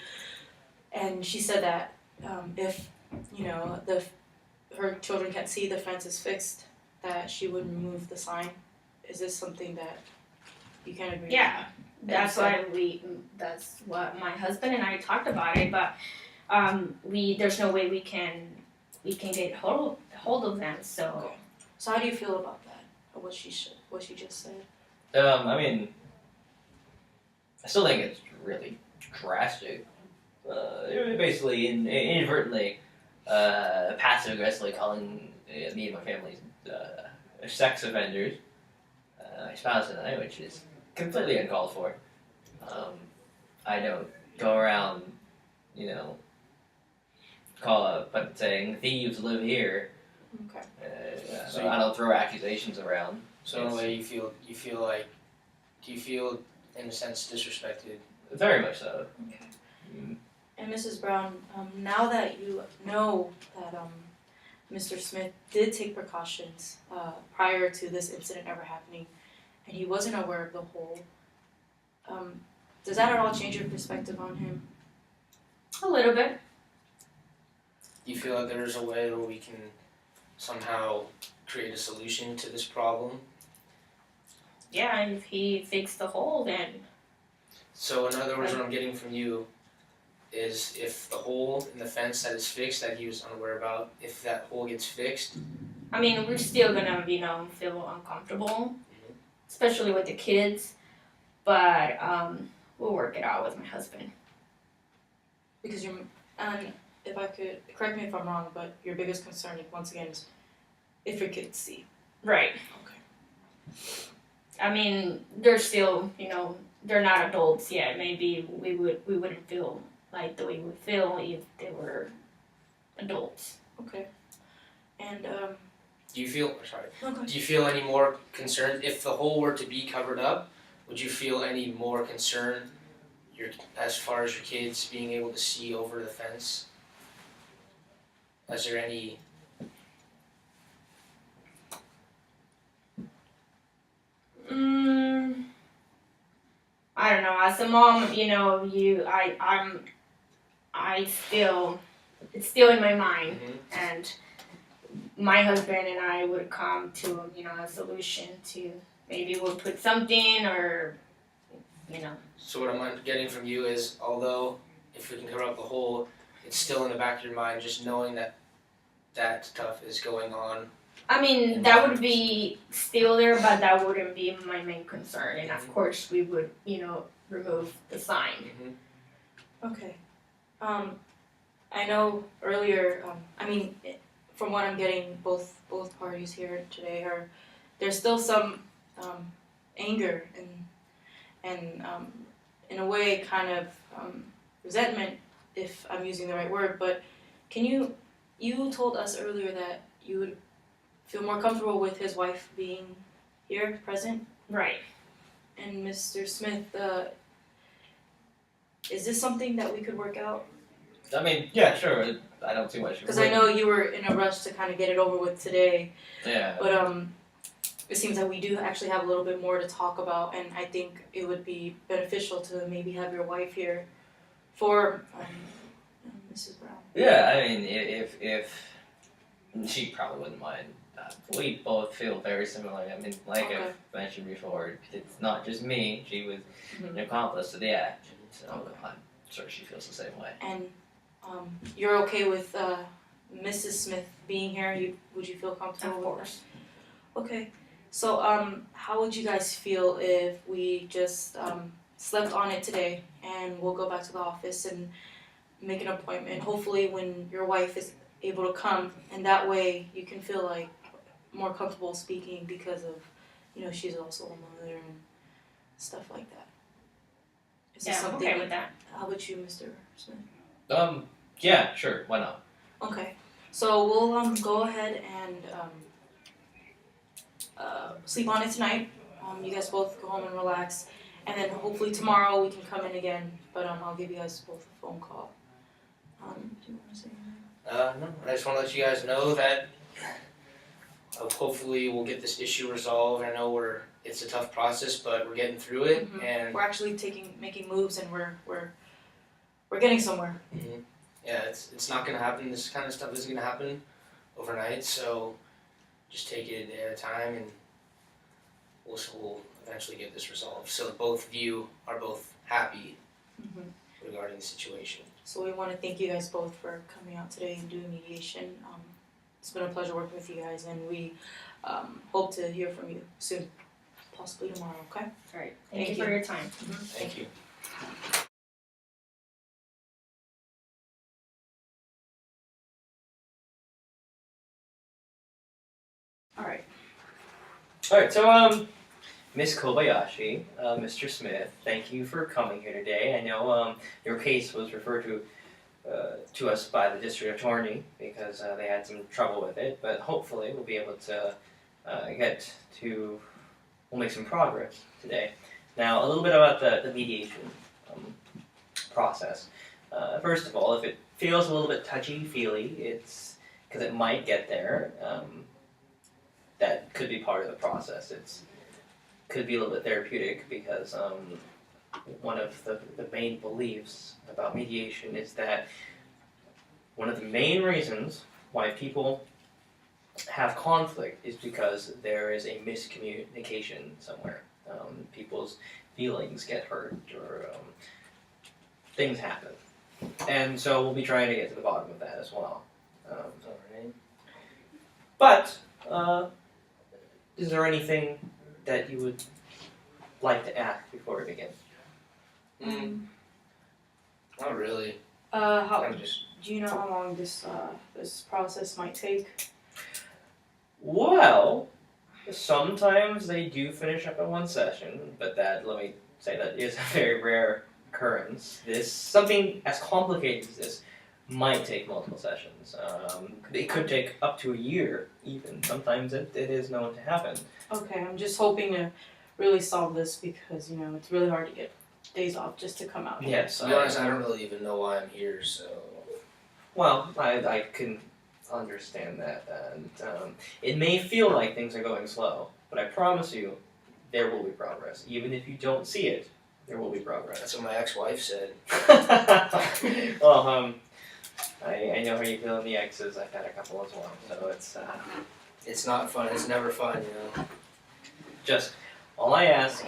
And she said that if, her children can't see the fence is fixed, that she would remove the sign. Is this something that you can agree Yeah, that's what my husband and I talked about it, but there's no way we can get hold of them. So Okay. So how do you feel about that? Or what she just said? I mean, I still think it's really drastic. Basically, inadvertently, passive aggressively calling me and my family sex offenders, my spouse and I, which is completely uncalled for. I don't go around, saying thieves live here. Okay. So I don't throw accusations around. So in a way, do you feel in a sense disrespected? Very much so. Okay. And Mrs. Brown, now that you know that Mr. Smith did take precautions prior to this incident ever happening, and he wasn't aware of the hole, does that at all change your perspective on him? a little bit. Do you feel like there's a way where we can somehow create a solution to this problem? Yeah, and if he fixed the hole, then So in other words, what I'm getting from you is if the hole in the fence that is fixed that he was unaware about, if that hole gets fixed, I mean we're still gonna feel uncomfortable, especially with the kids. But we'll work it out with my husband. Because and if I could, correct me if I'm wrong, but your biggest concern, once again, is if your kids see. Right. Okay. I mean, they're still, they're not adults yet. Maybe we wouldn't feel like the way we feel if they were adults. Okay. And Do you feel, sorry, okay. do you feel any more concerned if the hole were to be covered up? Would you feel any more concerned as far as your kids being able to see over the fence? Is there any? I don't know. As a mom, it's still in my mind, and my husband and I would come to, a solution to maybe we'll put something or, So what I'm getting from you is, although if we can cover up the hole, it's still in the back of your mind, just knowing that stuff is going on. I mean, that would be still there, but that wouldn't be my main concern. And of course, we would, remove the sign. Okay. I know earlier. From what I'm getting, both parties here today there's still some anger and in a way kind of resentment, if I'm using the right word. But you told us earlier that you would feel more comfortable with his wife being here present. Right. And Mr. Smith, is this something that we could work out? I mean, yeah, sure. I don't see much. Because I know you were in a rush to kind of get it over with today. Yeah. But it seems that we do actually have a little bit more to talk about, and I think it would be beneficial to maybe have your wife here for Mrs. Brown. Yeah, I mean, if she probably wouldn't mind. We both feel very similar. I mean, like Okay. I've mentioned before, it's not just me. She was an accomplice to the act, so I'm sure she feels the same way. And you're okay with Mrs. Smith being here? Would you feel comfortable with course. that? Okay. So how would you guys feel if we just slept on it today, and we'll go back to the office and make an appointment, hopefully when your wife is able to come, and that way you can feel like more comfortable speaking because of, she's also a mother and stuff like that. Is this Yeah, I'm something? okay with that. How about you, Mr. Smith? Yeah, sure. Why not? Okay, so we'll go ahead and sleep on it tonight. You guys both go home and relax, and then hopefully tomorrow we can come in again. But I'll give you guys both a phone call. Do you want to say anything? No, I just want to let you guys know that hopefully we'll get this issue resolved. I know it's a tough process, but we're getting through it, and We're actually making moves, and we're getting somewhere. yeah, it's not gonna happen. This kind of stuff isn't gonna happen overnight. So just take it at a time, and we'll eventually get this resolved. So both of you are both happy regarding the situation. So we want to thank you guys both for coming out today and doing mediation. It's been a pleasure working with you guys, and we hope to hear from you soon, possibly tomorrow. Okay. All right. Thank Thank you for you. your time. Thank you. All right. Alright, so, Miss Kobayashi, Mr. Smith, thank you for coming here today. I know, your case was referred to us by the district attorney because they had some trouble with it, but hopefully we'll be able to we'll make some progress today. Now, a little bit about the mediation process. First of all, if it feels a little bit touchy-feely, it's because it might get there. That could be part of the process. Could be a little bit therapeutic because one of the main beliefs about mediation is that one of the main reasons why people have conflict is because there is a miscommunication somewhere. People's feelings get hurt or things happen. And so we'll be trying to get to the bottom of that as well. Alright. But, is there anything that you would like to ask before we begin? Not really. How I'm just do you know how long this process might take? Well, sometimes they do finish up in one session, but let me say, that is a very rare occurrence. Something as complicated as this might take multiple sessions. It could take up to a year, even. Sometimes it is known to happen. Okay, I'm just hoping to really solve this because, you know, it's really hard to get days off just to come out here. Yes, To be honest, I don't really even know why I'm here, so. Well, I can understand that, and it may feel like things are going slow, but I promise you, there will be progress. Even if you don't see it, there will be progress. That's what my ex-wife said. Well, I know how you feel in the X's. I've had a couple as well, so It's not fun. It's never fun, you know. just all I ask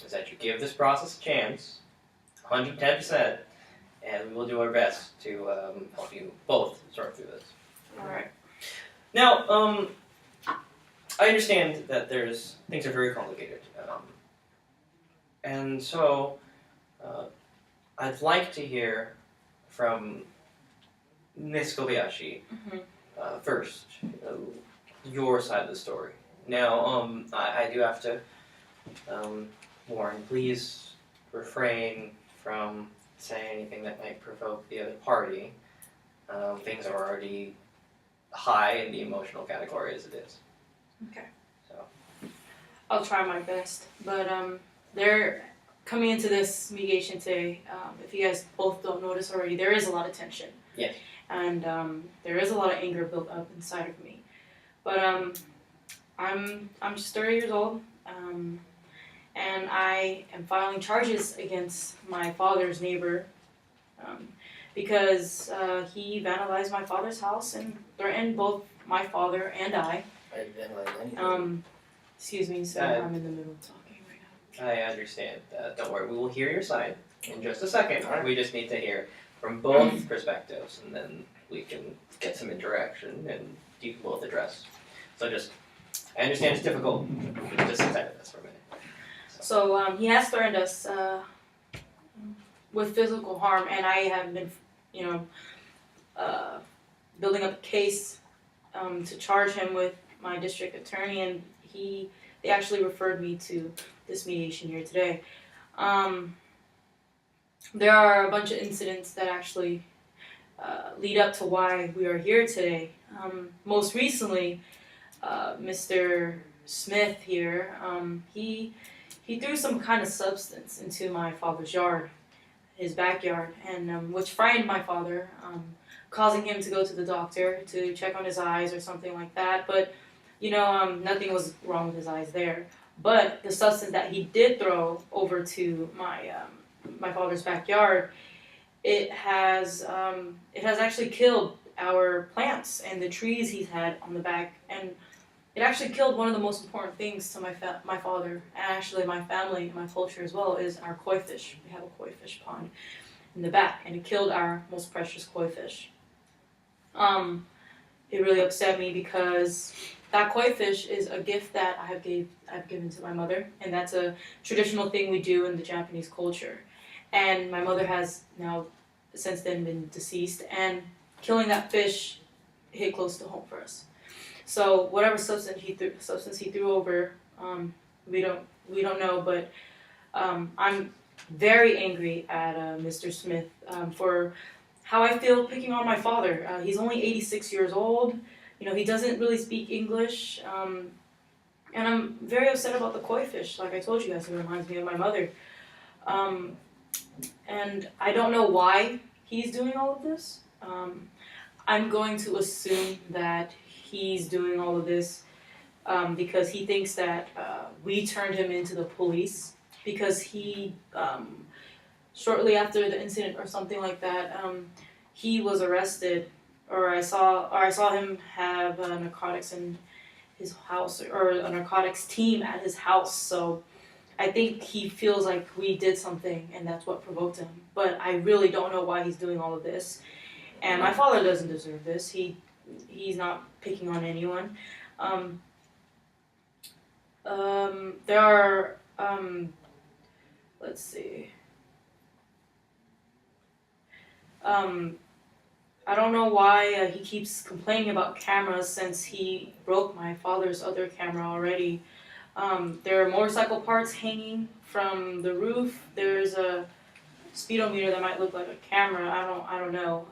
is that you give this process a chance, 110%, and we will do our best to help you both sort through this. Alright. Now, I understand that things are very complicated, and so I'd like to hear from Miss Kobayashi first, your side of the story. Now, I do have to warn, please refrain from saying anything that might provoke the other party. Things are already high in the emotional category as it is. Okay. So. I'll try my best. But they're coming into this mediation today. If you guys both don't notice already, there is a lot of tension. Yes. And there is a lot of anger built up inside of me. But I'm just 30 years old. And I am filing charges against my father's neighbor because he vandalized my father's house and threatened both my father and I. I didn't like anything. Excuse me, sir, I'm in the middle of talking right now. I understand. Don't worry, we will hear your side in just a second. Alright. We just need to hear from both perspectives, and then we can get some interaction and you can both address. So I understand it's difficult. Just sit tight with us for a minute. So he has threatened us with physical harm, and I have been, building up a case to charge him with my district attorney, and they actually referred me to this mediation here today. There are a bunch of incidents that actually lead up to why we are here today. Most recently, Mr. Smith here, he threw some kind of substance into my father's yard, his backyard, and which frightened my father, causing him to go to the doctor to check on his eyes or something like that. But nothing was wrong with his eyes there. But the substance that he did throw over to my father's backyard, it has actually killed our plants and the trees he's had on the back, and it actually killed one of the most important things to my father, and actually my family, my culture as well, is our koi fish. We have a koi fish pond in the back, and it killed our most precious koi fish. It really upset me because that koi fish is a gift that I've given to my mother, and that's a traditional thing we do in the Japanese culture. And my mother has now since then been deceased, and killing that fish hit close to home for us. So whatever substance he threw over, we don't know, but I'm very angry at Mr. Smith for how I feel picking on my father. He's only 86 years old. He doesn't really speak English, and I'm very upset about the koi fish. Like I told you guys, it reminds me of my mother. And I don't know why he's doing all of this. I'm going to assume that he's doing all of this because he thinks that we turned him into the police, because he, shortly after the incident or something like that, he was arrested, or I saw him have narcotics in his house, or a narcotics team at his house. So I think he feels like we did something, and that's what provoked him. But I really don't know why he's doing all of this. And my father doesn't deserve this. He's not picking on anyone. There are, let's see. I don't know why he keeps complaining about cameras since he broke my father's other camera already. There are motorcycle parts hanging from the roof. There's a speedometer that might look like a camera. I don't know.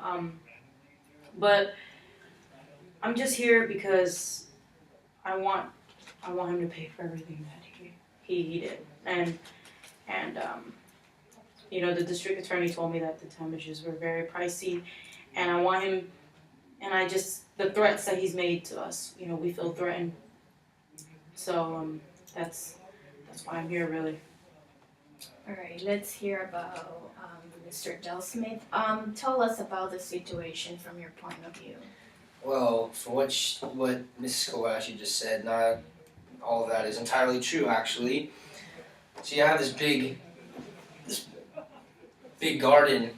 But I'm just here because I want him to pay for everything that he did. And you know, the district attorney told me that the damages were very pricey, and I want him, and the threats that he's made to us, you know, we feel threatened. So that's why I'm here, really. All right, let's hear about Mr. Del Smith. Tell us about the situation from your point of view. Well, for what Mrs. Kobayashi just said, not all of that is entirely true, actually. See, I have this big garden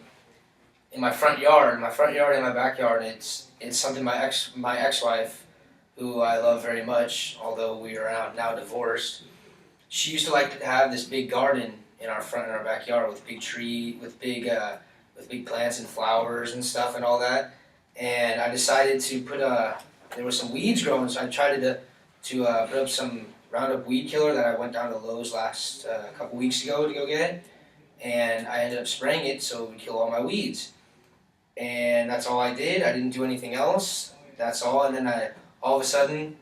in my front yard, and my backyard. It's something my ex-wife, who I love very much, although we are now divorced. She used to like to have this big garden in our backyard with big plants and flowers and stuff and all that. And I decided to put there was some weeds growing, so I tried to put up some Roundup weed killer that I went down to Lowe's last couple weeks ago to go get, and I ended up spraying it so it would kill all my weeds. And that's all I did. I didn't do anything else. That's all. And then all of a sudden,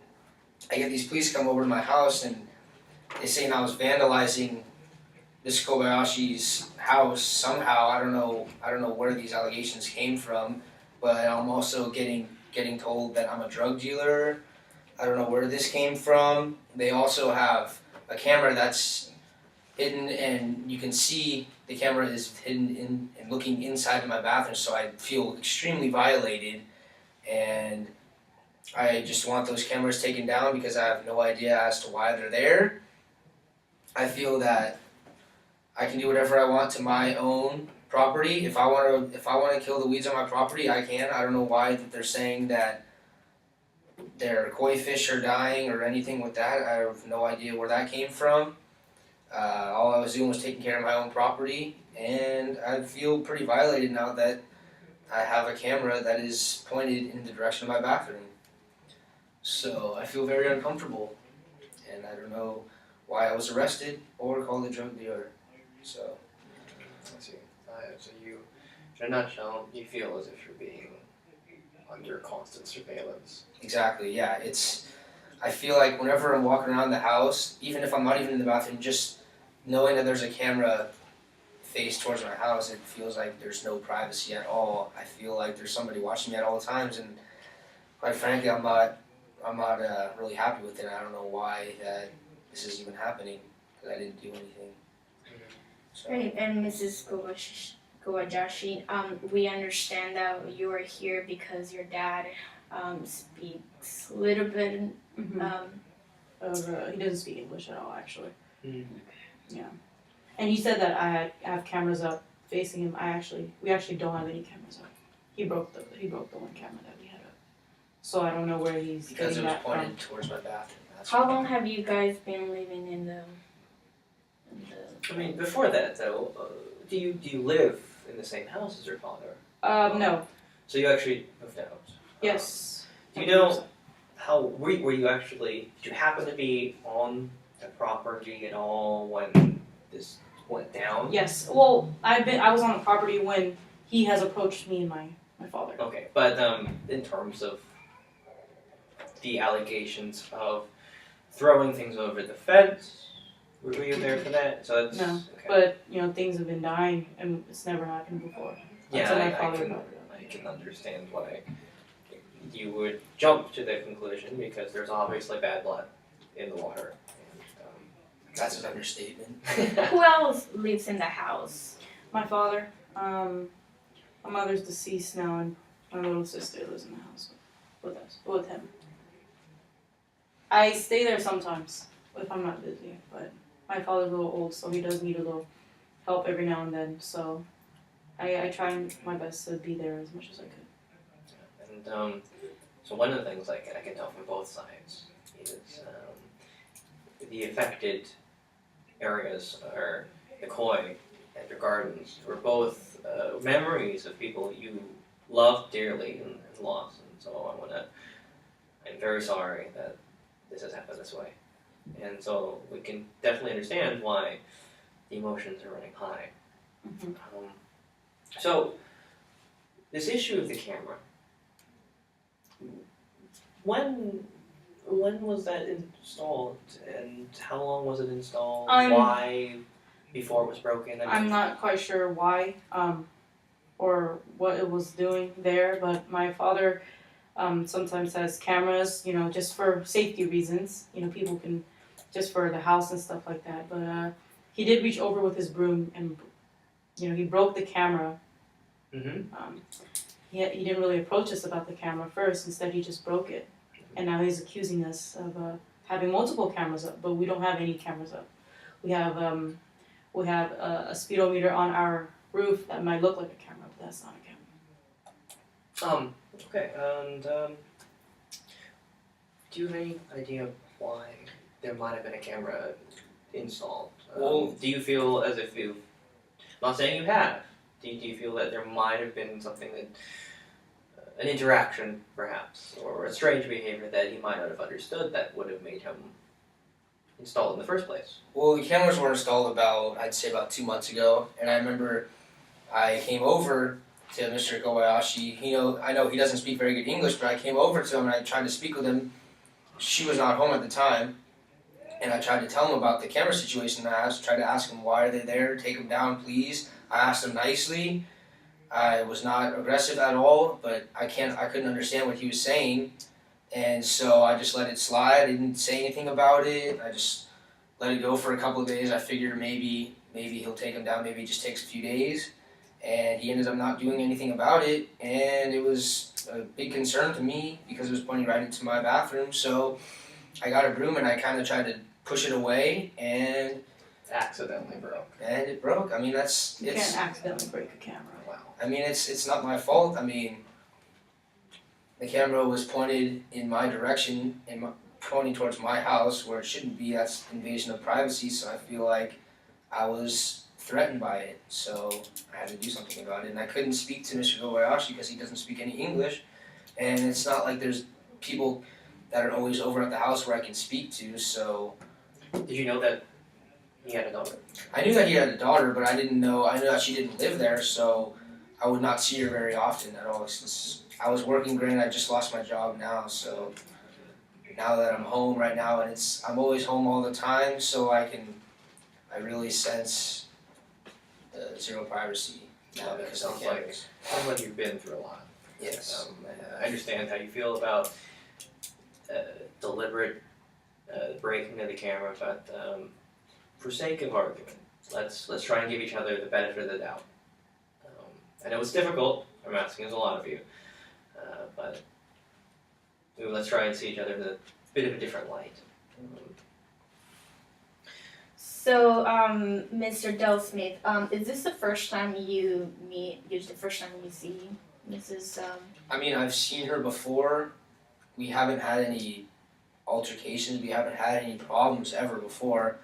I get these police come over to my house, and they saying I was vandalizing this Kobayashi's house somehow. I don't know where these allegations came from, but I'm also getting told that I'm a drug dealer. I don't know where this came from. They also have a camera that's hidden, and you can see the camera is hidden in and looking inside of my bathroom, so I feel extremely violated, and I just want those cameras taken down because I have no idea as to why they're there. I feel that I can do whatever I want to my own property. If I want to kill the weeds on my property, I can. I don't know why that they're saying that their koi fish are dying or anything with that. I have no idea where that came from. All I was doing was taking care of my own property, and I feel pretty violated now that I have a camera that is pointed in the direction of my bathroom. So I feel very uncomfortable, and I don't know why I was arrested or called a drug dealer. So. I see. So you, in a nutshell, you feel as if you're being under constant surveillance. Exactly, yeah. I feel like whenever I'm walking around the house, even if I'm not even in the bathroom, just knowing that there's a camera faced towards my house, it feels like there's no privacy at all. I feel like there's somebody watching me at all times, and quite frankly, I'm not really happy with it. I don't know why that this is even happening, because I didn't do anything. So. Right, and Mrs. Kobayashi, we understand that you are here because your dad speaks a little bit. He doesn't speak English at all, actually. Mm. Yeah, and he said that I have cameras up facing him. We actually don't have any cameras up. He broke the one camera that we had up. So I don't know where he's Because getting it was that pointed towards my bathroom. That's How why. long have you guys been living in the I mean, before that though, do you live in the same house as your father? No. So you actually moved out. Yes. Do you know how were you actually? Did you happen to be on the property at all when this went down? Yes. Well, I was on the property when he has approached me and my father. Okay, but in terms of the allegations of throwing things over the fence, were you there for that? So that's No, okay. but you know things have been dying and it's never happened before. Yeah, Until my I father can brought it up. I can understand why you would jump to that conclusion because there's obviously bad blood in the water. That's an understatement. Who else lives in the house? My father. My mother's deceased now, and my little sister lives in the house with him. I stay there sometimes if I'm not busy, but my father's a little old, so he does need a little help every now and then. So I try my best to be there as much as I could. And so one of the things I can tell from both sides is the affected areas are the koi and your gardens were both memories of people you loved dearly and lost. And so I'm very sorry that this has happened this way. And so we can definitely understand why the emotions are running high. Mhm. So this issue of the camera, When was that installed, and how long was it installed? I'm- Why before it was broken? I'm not quite sure why, or what it was doing there, but my father sometimes has cameras, just for safety reasons. People can, just for the house and stuff like that. But he did reach over with his broom and, he broke the camera. Mm-hmm. He didn't really approach us about the camera first. Instead, he just broke it. And now he's accusing us of having multiple cameras up, but we don't have any cameras up. We have a speedometer on our roof that might look like a camera, but that's not a camera. Okay, and do you have any idea why there might have been a camera installed? Well- Do you feel as if you, I'm not saying you have, do you feel that there might have been something that, an interaction perhaps, or a strange behavior that he might not have understood that would have made him install it in the first place? Well, the cameras were installed I'd say about 2 months ago, and I remember I came over to Mr. Kobayashi. I know he doesn't speak very good English, but I came over to him and I tried to speak with him. She was not home at the time, and I tried to tell him about the camera situation. I tried to ask him why are they there, take them down, please. I asked him nicely. I was not aggressive at all, but I couldn't understand what he was saying, and so I just let it slide. I didn't say anything about it. I just let it go for a couple of days. I figured maybe he'll take them down. Maybe it just takes a few days, and he ended up not doing anything about it, and it was a big concern to me because it was pointing right into my bathroom. So I got a broom and I kind of tried to push it away, and Accidentally broke. it broke. I mean, You can't accidentally break a camera. Wow. I mean, it's not my fault. I mean, the camera was pointed in my direction, pointing towards my house where it shouldn't be. That's invasion of privacy. So I feel like I was threatened by it. So I had to do something about it. And I couldn't speak to Mr. Kobayashi because he doesn't speak any English. And it's not like there's people that are always over at the house where I can speak to. So Did you know that he had a daughter? I knew that he had a daughter, but I knew that she didn't live there. So I would not see her very often at all since I was working. Granted, I just lost my job now, so now that I'm home right now, and I'm always home all the time, so I really sense the zero privacy now because of the cameras. Sounds like you've been through a lot. Yes. I understand how you feel about deliberate breaking of the camera, but for sake of argument, let's try and give each other the benefit of the doubt. I know it's difficult. I'm asking as a lot of you, but let's try and see each other in a bit of a different light. So, Mr. Del Smith, is this the first time you meet? Is the first time you see Mrs. I mean, I've seen her before. We haven't had any altercations. We haven't had any problems ever before.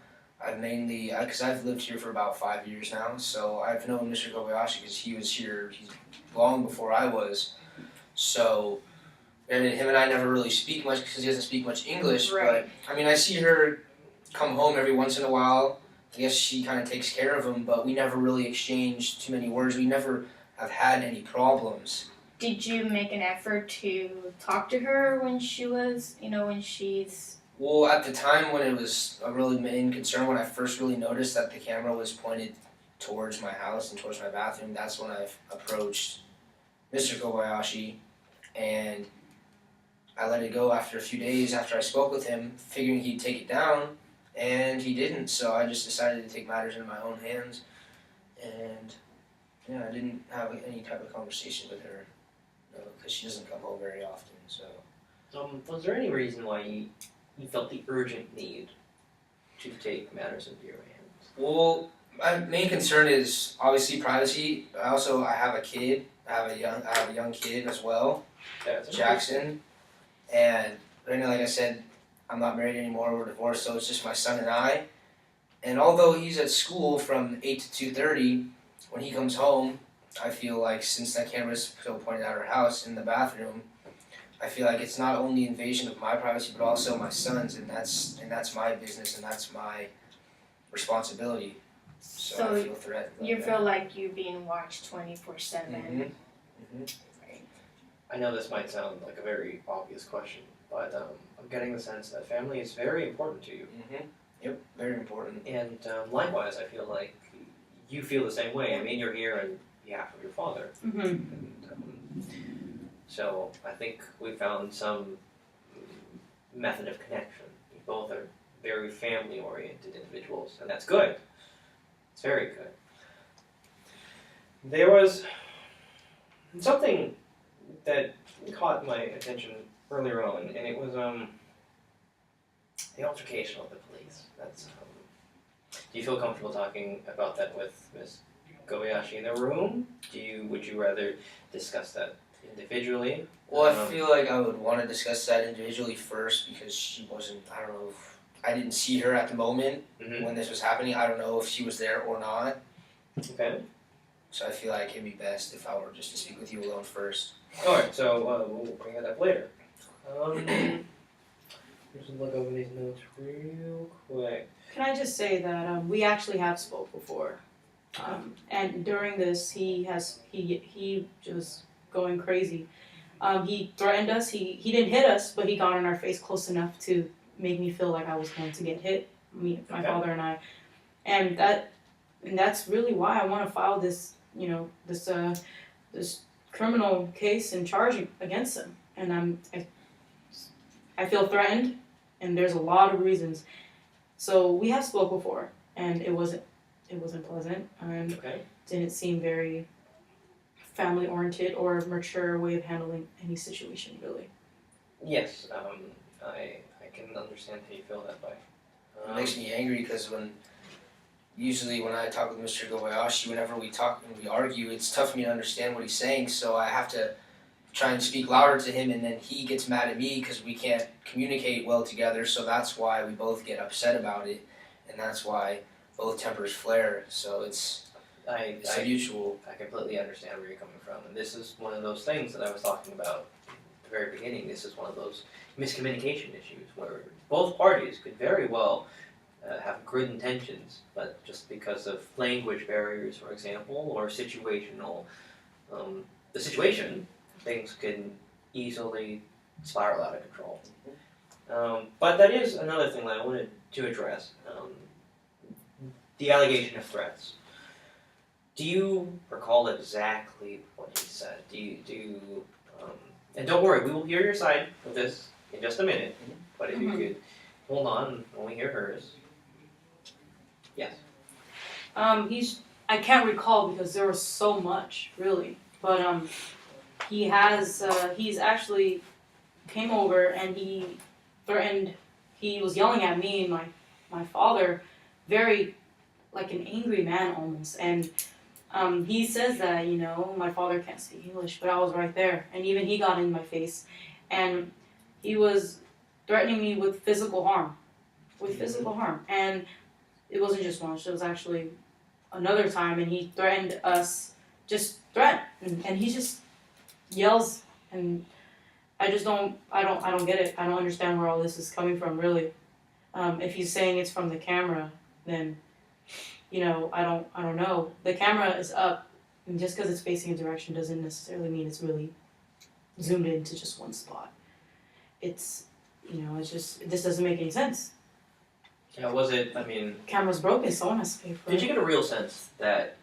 I've mainly, because I've lived here for about 5 years now, so I've known Mr. Kobayashi because he was here long before I was. So, and him and I never really speak much because he doesn't speak much English. Right. But I mean, I see her come home every once in a while. I guess she kind of takes care of him, but we never really exchanged too many words. We never have had any problems. Did you make an effort to talk to her when she was, when she's? Well, at the time when it was a really main concern, when I first really noticed that the camera was pointed towards my house and towards my bathroom, that's when I approached Mr. Kobayashi, and I let it go after a few days after I spoke with him, figuring he'd take it down, and he didn't, so I just decided to take matters into my own hands, and yeah, I didn't have any type of conversation with her, because she doesn't come home very often, so. Was there any reason why you felt the urgent need to take matters into your hands? Well, my main concern is obviously privacy. I have a kid. I have a young kid as well, Jackson. And like I said, I'm not married anymore. We're divorced, so it's just my son and I. And although he's at school from 8 to 2:30, when he comes home, I feel like since that camera's still pointed at our house in the bathroom, I feel like it's not only invasion of my privacy, but also my son's, and that's my business, and that's my responsibility. So I feel threatened. You feel like you're being watched 24/7. Mhm. I know this might sound like a very obvious question, but I'm getting the sense that family is very important to you. Mm-hmm. Yep, very important. And likewise, I feel like you feel the same way. I mean, you're here on behalf of your father. Mm-hmm. And, so I think we found some method of connection. You both are very family-oriented individuals, and that's good. It's very good. There was something that caught my attention earlier on, and it was the altercation with the police. That's do you feel comfortable talking about that with Ms. Kobayashi in the room? Would you rather discuss that individually? Well, I feel like I would want to discuss that individually first because she wasn't, I don't know, I didn't see her at the moment when this was happening. I don't know if she was there or not. Okay. So I feel like it'd be best if I were just to speak with you alone first. Alright, so we'll bring that up later. Just look over these notes real quick. Can I just say that we actually have spoke before, and during this he was going crazy. He threatened us. He didn't hit us, but he got in our face close enough to make me feel like I was going to get hit. My father and I, and that's really why I want to file this this criminal case and charge against him. And I feel threatened, and there's a lot of reasons. So we have spoke before, and it wasn't pleasant, and didn't seem very family oriented or mature way of handling any situation, really. Yes, I can understand how you feel that way. It makes me angry because usually when I talk with Mr. Kobayashi, whenever we talk and we argue, it's tough for me to understand what he's saying, so I have to try and speak louder to him, and then he gets mad at me because we can't communicate well together, so that's why we both get upset about it, and that's why both tempers flare, so it's mutual. I completely understand where you're coming from, and this is one of those things that I was talking about at the very beginning. This is one of those miscommunication issues where both parties could very well have good intentions, but just because of language barriers, for example, or situational, the situation, things can easily spiral out of control. But that is another thing that I wanted to address, the allegation of threats. Do you recall exactly what he said? Do you and don't worry, we will hear your side of this in just a minute, but if you could hold on when we hear hers. Yes. I can't recall because there was so much, really. But he's actually came over and he threatened. He was yelling at me and my father, very like an angry man almost. And he says that my father can't speak English, but I was right there, and even he got in my face, and he was threatening me with physical harm, and it wasn't just once. It was actually another time, and he threatened us, just threat, and he just yells, and I don't get it. I don't understand where all this is coming from, really. If he's saying it's from the camera, then I don't know. The camera is up, and just because it's facing a direction doesn't necessarily mean it's really zoomed into just one spot. It's this doesn't make any sense. Yeah, was it, I mean... Camera's broken, someone has to pay for it. Did you get a real sense that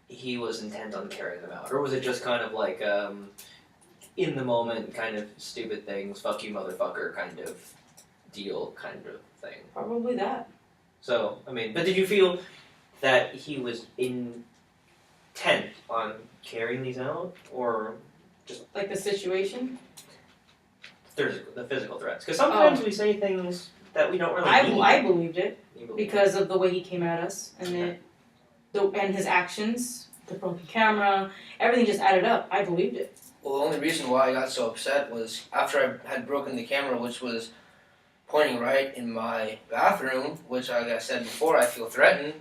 he was intent on carrying them out? Or was it just kind of like, in the moment, kind of stupid things, fuck you motherfucker kind of deal kind of thing? Probably that. So, I mean, but did you feel that he was intent on carrying these out? Or just... Like the situation? The physical threats. Because sometimes we say things that we don't really mean. I believed it because it. of the way he came at us, and and his actions, the broken camera, everything just added up. I believed it. Well, the only reason why I got so upset was after I had broken the camera, which was pointing right in my bathroom, which, like I said before, I feel threatened.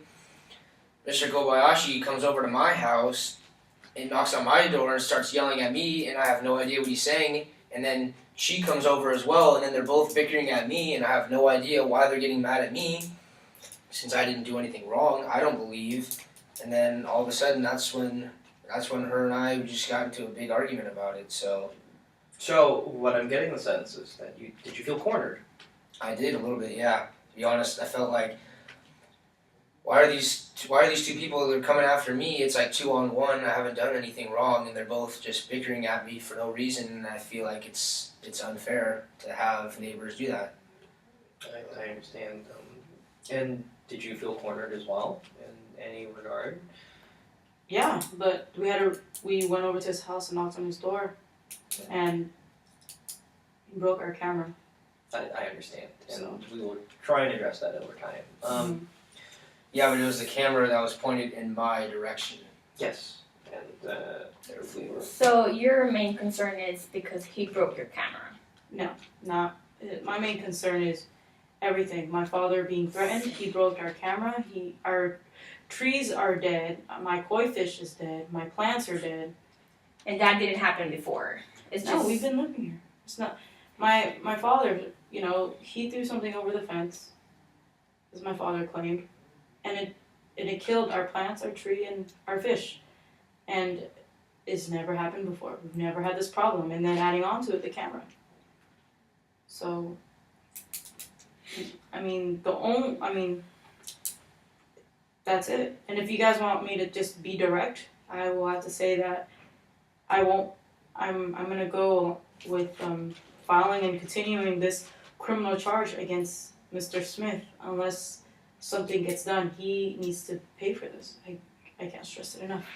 Mr. Kobayashi comes over to my house and knocks on my door and starts yelling at me, and I have no idea what he's saying, and then she comes over as well, and then they're both bickering at me, and I have no idea why they're getting mad at me, since I didn't do anything wrong, I don't believe. And then all of a sudden, that's when that's when her and I just got into a big argument about it. So So what I'm getting the sense is that you feel cornered? I did a little bit, yeah. To be honest, I felt like, why are these two people that are coming after me? It's like 2-on-1. I haven't done anything wrong, and they're both just bickering at me for no reason. And I feel like it's unfair to have neighbors do that. I understand. And did you feel cornered as well in any regard? Yeah, but we went over to his house and knocked on his door, and he broke our camera. I understand, and So- we will try and address that over time. Yeah, but it was the camera that was pointed in my direction. Yes, and we were. So your main concern is because he broke your camera. My main concern is everything. My father being threatened. He broke our camera. Our trees are dead. My koi fish is dead. My plants are dead. And that didn't happen before. It's No, just we've been living here. It's not my father. You know, he threw something over the fence, as my father claimed, and it killed our plants, our tree, and our fish, and it's never happened before. We've never had this problem, and then adding on to it, the camera. So, that's it. And if you guys want me to just be direct, I will have to say that I won't. I'm gonna go with filing and continuing this criminal charge against Mr. Smith unless something gets done. He needs to pay for this. I can't stress it enough.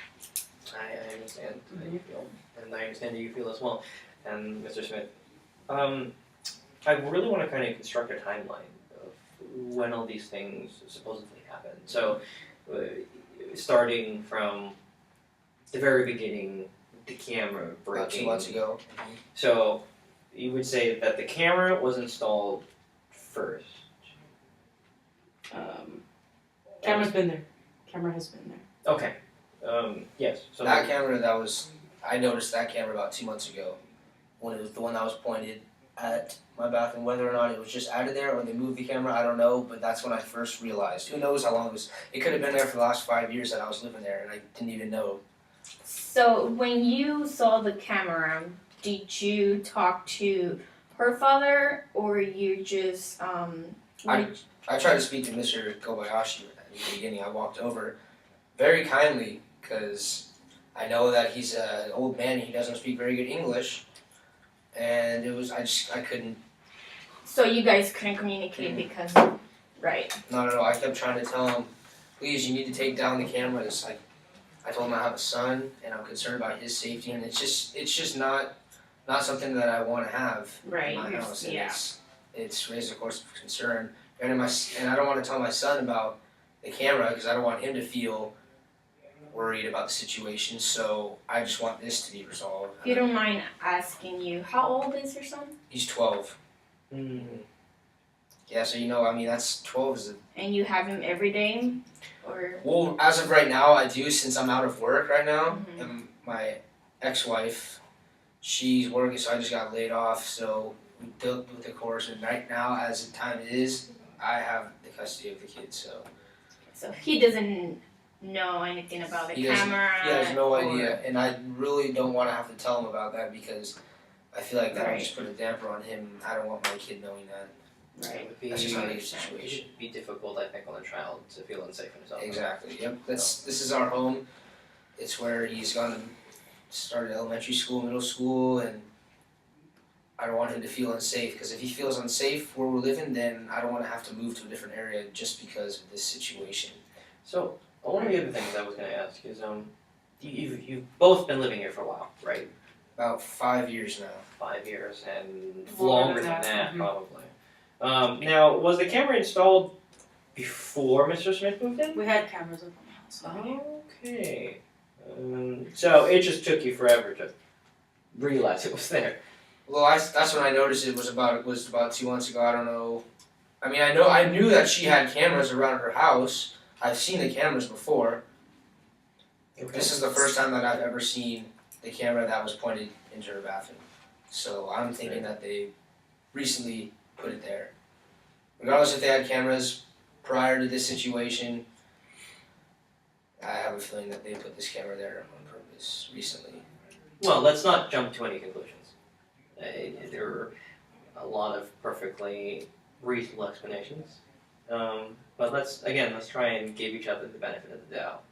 I understand how you feel, and I understand how you feel as well. And Mr. Smith, I really want to kind of construct a timeline of when all these things supposedly happened. So, starting from the very beginning, the camera breaking. About 2 months ago. So, you would say that the camera was installed first. Camera's been there. Camera has been there. Okay. Yes. So That camera I noticed that camera about 2 months ago, when it was the one that was pointed at my bathroom. Whether or not it was just added there or they moved the camera, I don't know, but that's when I first realized. Who knows how long it could have been there for the last 5 years that I was living there and I didn't even know. So when you saw the camera, did you talk to her father or you just I tried to speak to Mr. Kobayashi at the beginning. I walked over very kindly because I know that he's an old man and he doesn't speak very good English. And I couldn't. So you guys couldn't communicate because, right? Not at all. I kept trying to tell him, please, you need to take down the cameras. I told him I have a son and I'm concerned about his safety, and it's just not something that I want to have Right. in my house. And Yeah. it's raised a course of concern, and I don't want to tell my son about the camera because I don't want him to feel worried about the situation. So I just want this to be resolved. If you don't mind asking you, how old is your son? He's 12. Yeah, so that's 12 is a. And you have him every day, or Well, as of right now, I do, since I'm out of work right now, Mhm. and my ex-wife, she's working, so I just got laid off, so we dealt with the course, and right now, as the time is, I have the custody of the kids, so he doesn't know anything about the He doesn't- camera. he has no or- idea, and I really don't want to have to tell him about that, because I feel like that would Right. just put a damper on him. I don't want my kid knowing that. It Right. would be, That's just not a it situation. would be difficult, I think, on a child to feel unsafe in his own home. Exactly, yep, this is our home. It's where he's gone and started elementary school, middle school, and I don't want him to feel unsafe, because if he feels unsafe where we're living, then I don't want to have to move to a different area just because of this situation. So, one of the other things I was going to ask is, you've both been living here for a while, right? About 5 years now. 5 years and Longer longer than than that, that, probably. Now, was the camera installed before Mr. Smith moved in? We had cameras up on the house. Okay. So it just took you forever to realize it was there. Well, that's when I noticed it was about 2 months ago. I don't know. I mean, I knew that she had cameras around her house. I've seen the cameras before. This is the first time that I've ever seen the camera that was pointed into her bathroom. So I'm thinking that they recently put it there. Regardless if they had cameras prior to this situation, I have a feeling that they put this camera there on purpose. this recently. Well, let's not jump to any conclusions. There are a lot of perfectly reasonable explanations. But let's try and give each other the benefit of the doubt.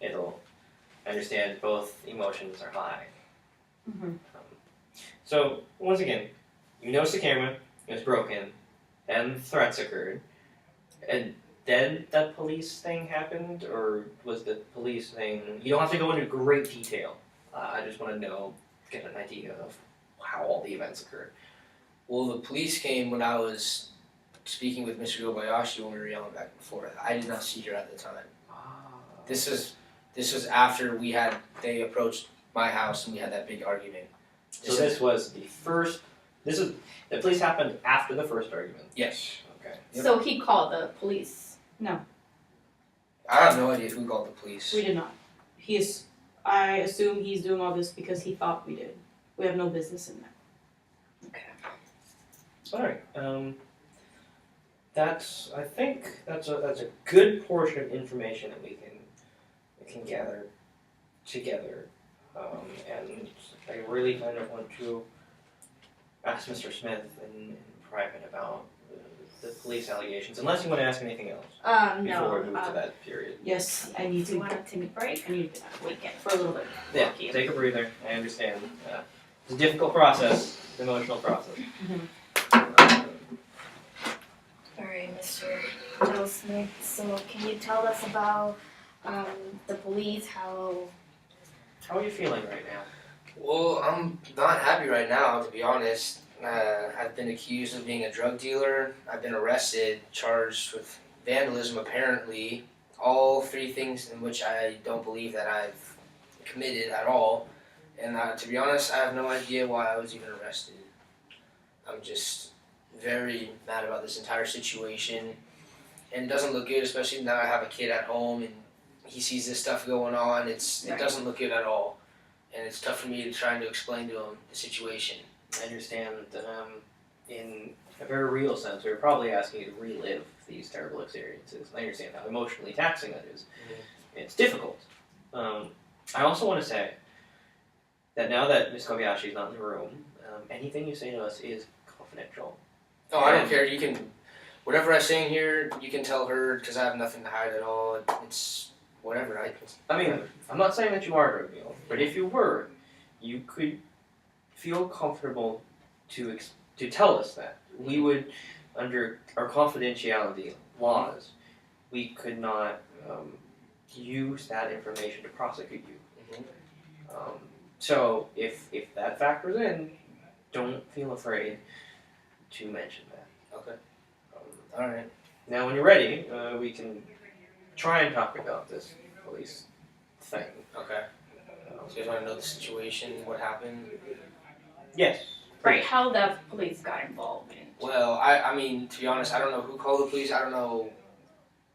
I understand both emotions are high. Mm-hmm. So, once again, you noticed the camera, it was broken, and threats occurred, and then that police thing happened, or was the police thing... You don't have to go into great detail. I just want to get an idea of how all the events occurred. Well, the police came when I was speaking with Mr. Kobayashi when we were yelling back and forth. I did not see her at the time. This was after they approached my house and we had that big argument. So this was the first... the police happened after the first argument? Yes. Okay. Yep. So he called the police. I have no idea who called the police. We did not. I assume he's doing all this because he thought we did. We have no business in that. Alright, I think that's a good portion of information that we can gather together. And I really kind of want to ask Mr. Smith in private about the police allegations, unless you want to ask anything else before we move to that period. Yes, I need Do you to. want to take a break? I need to. Weekend. For a little bit. Yeah, Thank you. take a breather. I understand. It's a difficult process, it's an emotional process. Alright, Mr. Joe Smith, so can you tell us about the police, how... How are you feeling right now? Well, I'm not happy right now, to be honest. I've been accused of being a drug dealer. I've been arrested, charged with vandalism, apparently. All three things in which I don't believe that I've committed at all. And to be honest, I have no idea why I was even arrested. I'm just very mad about this entire situation. And it doesn't look good, especially now I have a kid at home and he sees this stuff going on. It doesn't look good at all. And it's tough for me to try to explain to him the situation. I understand in a very real sense, we're probably asking you to relive these terrible experiences. I understand how emotionally taxing that is. Mm-hmm. It's difficult. I also want to say that now that Ms. Kobayashi is not in the room, anything you say to us is confidential. Oh, I don't care. You can, whatever I say in here, you can tell her because I have nothing to hide at all. It's whatever. I mean, I'm not saying that you are a drug dealer, but if you were, you could feel comfortable to tell us that. We would, under our confidentiality laws, we could not use that information to prosecute you. Mm-hmm. So if that factors in, don't feel afraid to mention that. Okay. All right. Now, when you're ready, we can try and talk about this police thing. Okay. So you guys want to know the situation, what happened? Yes. Right, how the police got involved in... Well, I mean, to be honest, I don't know who called the police. I don't know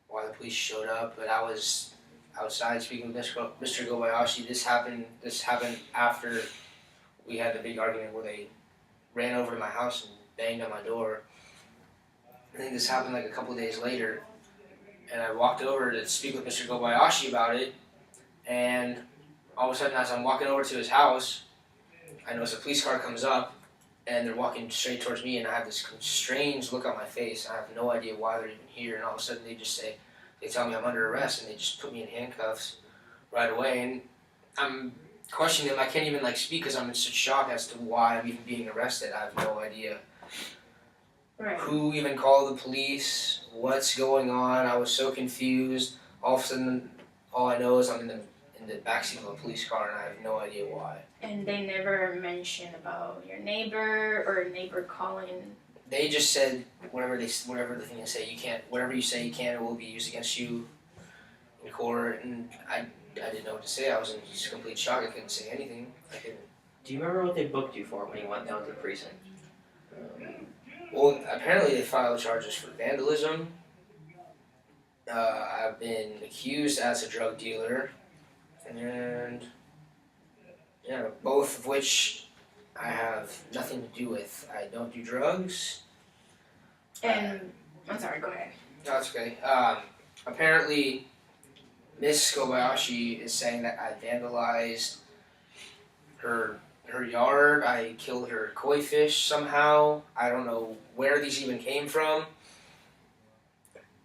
why the police showed up, but I was outside speaking with Mr. Kobayashi. This happened after we had the big argument where they ran over to my house and banged on my door. I think this happened like a couple of days later, and I walked over to speak with Mr. Kobayashi about it, and all of a sudden as I'm walking over to his house, I notice a police car comes up, and they're walking straight towards me, and I have this strange look on my face. I have no idea why they're even here, and all of a sudden they tell me I'm under arrest, and they just put me in handcuffs right away, and I'm questioning them. I can't even speak because I'm in such shock as to why I'm even being arrested. I have no idea. Right. Who even called the police? What's going on? I was so confused. All of a sudden, all I know is I'm in the backseat of a police car, and I have no idea why. And they never mentioned about your neighbor or a neighbor calling... They just said whatever the thing they say, you can't. Whatever you say you can, it will be used against you in court. And I didn't know what to say. I was in just complete shock. I couldn't say anything. Do you remember what they booked you for when you went down to the precinct? Well, apparently they filed charges for vandalism. I've been accused as a drug dealer, and both of which I have nothing to do with. I don't do drugs. And... I'm sorry, go ahead. No, it's okay. Apparently, Miss Kobayashi is saying that I vandalized her yard. I killed her koi fish somehow. I don't know where these even came from.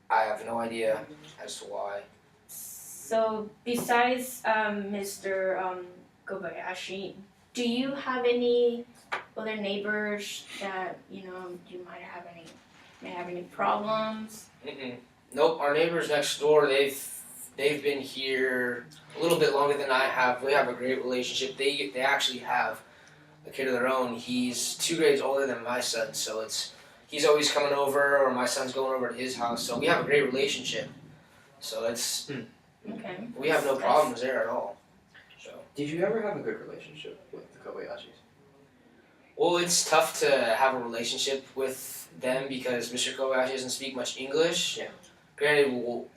I have no idea as to why. So besides Mr. Kobayashi, do you have any other neighbors that you may have any problems? Mm-mm. Nope. Our neighbors next door, they've been here a little bit longer than I have. We have a great relationship. They actually have a kid of their own. He's 2 grades older than my son, so he's always coming over, or my son's going over to his house. So we have a great relationship. So Okay. we have no problems there at all. So. Did you ever have a good relationship with the Kobayashis? Well, it's tough to have a relationship with them because Mr. Kobayashi doesn't speak much English. Yeah. Granted, we'll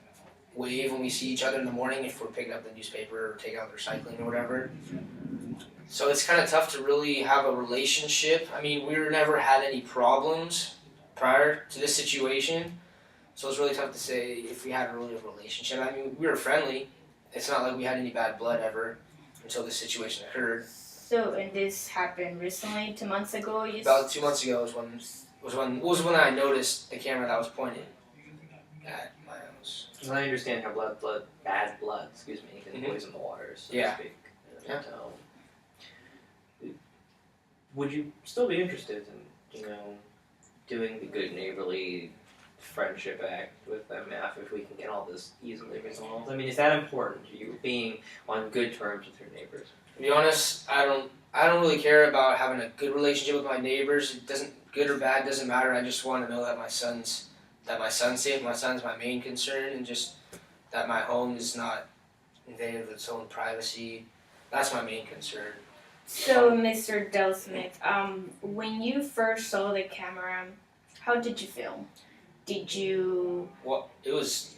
wave when we see each other in the morning if we're picking up the newspaper or taking out the recycling or whatever. So it's kind of tough to really have a relationship. I mean, we never had any problems prior to this situation. So it's really tough to say if we had a really good relationship. I mean, we were friendly. It's not like we had any bad blood ever until this situation occurred. So and this happened recently, 2 months ago. About 2 months ago was when I noticed the camera that was pointed at my house. Well, I understand how bad blood, can poison the waters, so Yeah. to speak. Yeah. Would you still be interested in, doing the good neighborly friendship act with them if we can get all this easily resolved? I mean, is that important to you, being on good terms with your neighbors? To be honest, I don't really care about having a good relationship with my neighbors. It doesn't, good or bad, doesn't matter. I just want to know that my son's safe. My son's my main concern, and just that my home is not invaded with its own privacy. That's my main concern. So, Mr. Del Smith, when you first saw the camera, how did you feel? Did you? Well, it was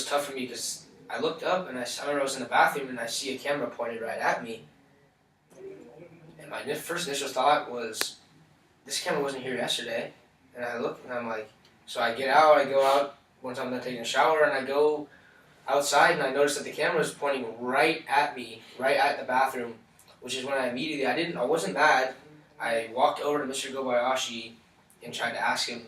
tough for me because I looked up and I remember I was in the bathroom and I see a camera pointed right at me. And my first initial thought was, this camera wasn't here yesterday. And I look and I'm like, so I go out once I'm done taking a shower, and I go outside and I notice that the camera was pointing right at me, right at the bathroom, which is when I wasn't mad. I walked over to Mr. Kobayashi and tried to ask him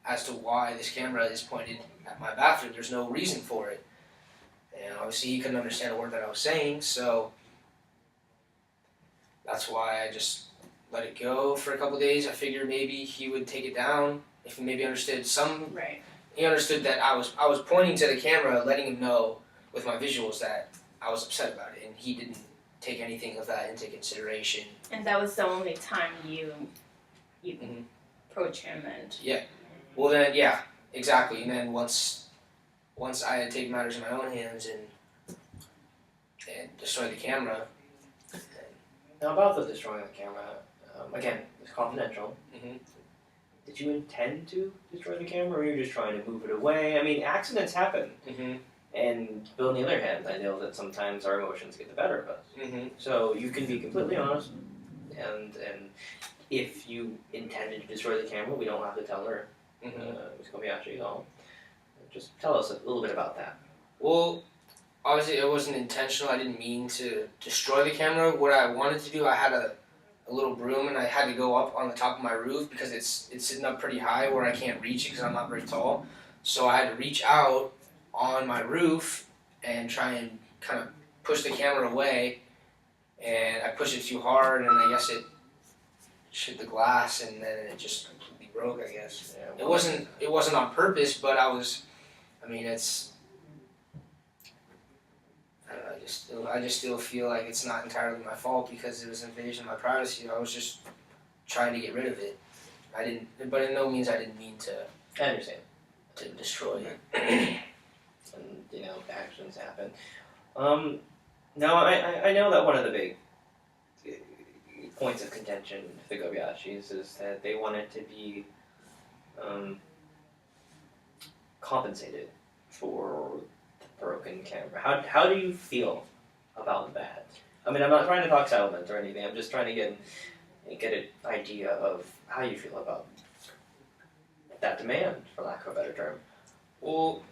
as to why this camera is pointed at my bathroom. There's no reason for it. And obviously he couldn't understand a word that I was saying, so that's why I just let it go for a couple days. I figured maybe he would take it down if he maybe understood Right. he understood that I was pointing to the camera, letting him know with my visuals that I was upset about it, and he didn't take anything of that into consideration. And that was the only time you Mhm. approached him and. Well then, yeah, exactly. And then once I had taken matters in my own hands and destroyed the camera. Now, about the destroying the camera, again, it's confidential. Mhm. Did you intend to destroy the camera, or were you just trying to move it away? I mean, accidents happen. Mhm. And on the other hand, I know that sometimes our emotions get the better of us. Mhm. So you can be completely honest, and if you intended to destroy the camera, we don't have to tell her, Ms. Kobayashi, at all. Just tell us a little bit about that. Well, obviously it wasn't intentional. I didn't mean to destroy the camera. What I wanted to do, I had a little broom and I had to go up on the top of my roof because it's sitting up pretty high where I can't reach it because I'm not very tall. So I had to reach out on my roof and try and kind of push the camera away, and I pushed it too hard and I guess it hit the glass and then it just completely broke, I guess. Yeah, It wasn't on purpose, but I just still feel like it's not entirely my fault because it was an invasion of my privacy. I was just trying to get rid of it. But in no means I didn't mean to I understand. destroy it. And actions happen. No, I know that one of the big points of contention for the Kobayashis is that they wanted to be compensated for the broken camera. How do you feel about that? I mean, I'm not trying to talk settlement or anything. I'm just trying to get an idea of how you feel about that demand, for lack of a better term. Well,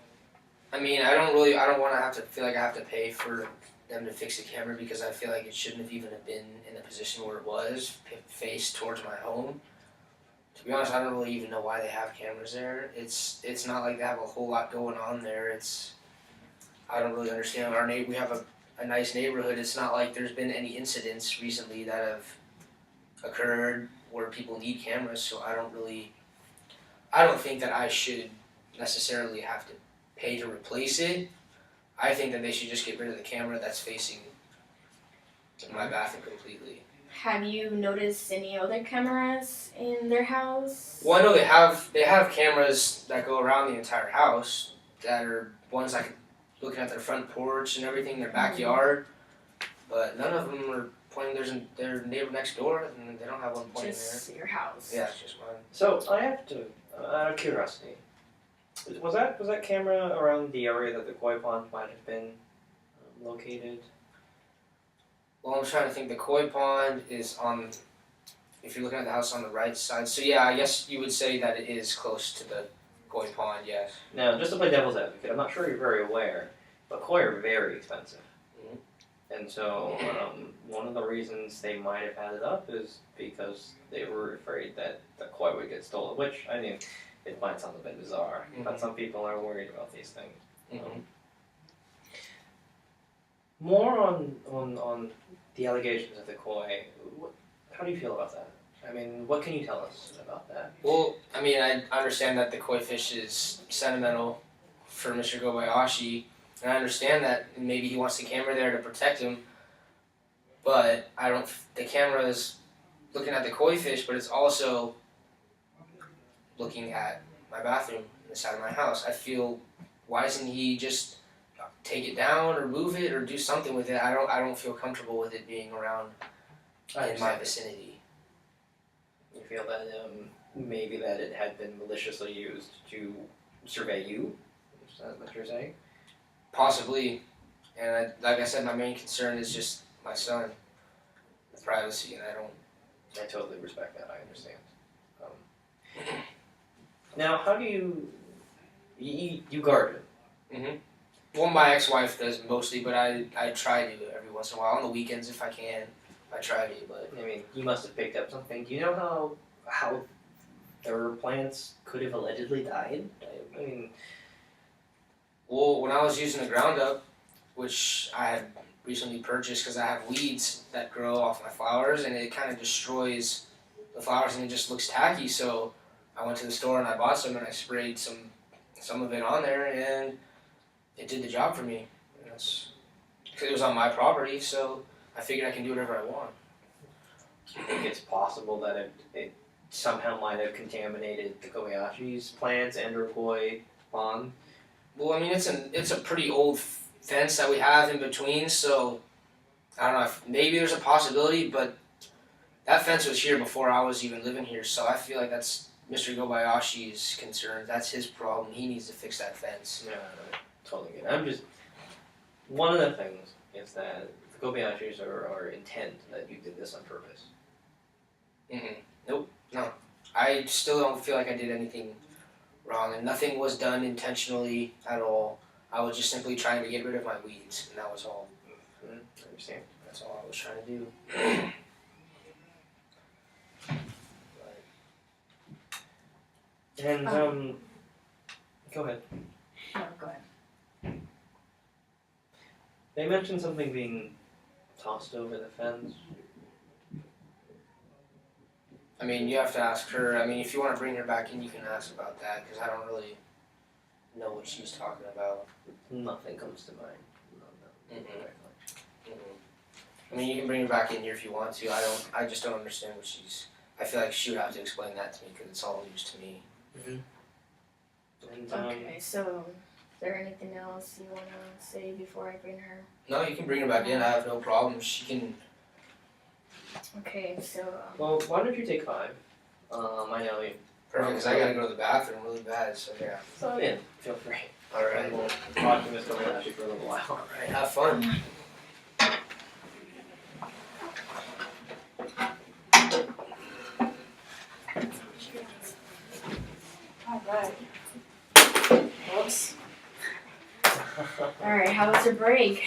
I mean, I don't want to have to feel like I have to pay for them to fix the camera because I feel like it shouldn't have even have been in the position where it was, faced towards my home. To be honest, I don't really even know why they have cameras there. It's not like they have a whole lot going on there. I don't really understand. We have a nice neighborhood. It's not like there's been any incidents recently that have occurred where people need cameras, so I don't think that I should necessarily have to pay to replace it. I think that they should just get rid of the camera that's facing my bathroom completely. Have you noticed any other cameras in their house? Well, I know they have cameras that go around the entire house that are ones that can looking at their front porch and everything, their backyard, but none of them are pointing their neighbor next door, and they don't have one pointing Just your house. there. Yeah, it's just mine. So I have to, out of curiosity, was that camera around the area that the koi pond might have been located? Well, I'm trying to think. The koi pond is on. If you're looking at the house on the right side, so yeah, I guess you would say that it is close to the koi pond. Yes. Now, just to play devil's advocate, I'm not sure you're very aware, but koi are very expensive. And so, one of the reasons they might have had it up is because they were afraid that the koi would get stolen, which, I mean, it might sound a bit bizarre, but some people are worried about these things. More on the allegations of the koi, how do you feel about that? I mean, what can you tell us about that? Well, I mean, I understand that the koi fish is sentimental for Mr. Kobayashi, and I understand that maybe he wants the camera there to protect him, but the camera is looking at the koi fish, but it's also looking at my bathroom inside of my house. I feel, why doesn't he just take it down or move it or do something with it? I don't feel comfortable with it being around in my vicinity. You feel that maybe that it had been maliciously used to survey you? Is that what you're saying? Possibly, and like I said, my main concern is just my son, the privacy, and I totally respect that. I understand. Now, how do you garden? Well, my ex-wife does mostly, but I try to every once in a while on the weekends if I can. I try to, but I mean, you must have picked up something. Do you know how their plants could have allegedly died? I mean, well, when I was using the ground up, which I had recently purchased because I have weeds that grow off my flowers, and it kind of destroys the flowers and it just looks tacky. So I went to the store and I bought some and I sprayed some of it on there, and it did the job for me. Because it was on my property, so I figured I can do whatever I want. do you think it's possible that it somehow might have contaminated the Kobayashi's plants and or koi pond? Well, I mean, it's a pretty old fence that we have in between, so I don't know if maybe there's a possibility, but that fence was here before I was even living here, so I feel like that's Mr. Kobayashi's concern. That's his problem. He needs to fix that fence. Yeah, totally get it. One of the things is that the Kobayashis are intent that you did this on purpose. Nope, no. I still don't feel like I did anything wrong, and nothing was done intentionally at all. I was just simply trying to get rid of my weeds, and that was all. I understand. That's all I was trying to do. And go ahead. No, go ahead. They mentioned something being tossed over the fence. I mean, you have to ask her. I mean, if you want to bring her back in, you can ask about that, because I don't really know what she's talking about. Nothing comes to mind. No. I mean, you can bring her back in here if you want to. I just don't understand what she's. I feel like she would have to explain that to me because it's all news to me. And, Okay, so is there anything else you want to say before I bring her? No, you can bring her back in. I have no problem. She can. Okay, so. Well, why don't you take 5? I know you. Perfect, because I gotta go to the bathroom really bad. So yeah. So yeah, feel free. All right. We'll talk to Miss Kobayashi for a little while. All right. Have fun. Alright. Whoops. How was your break?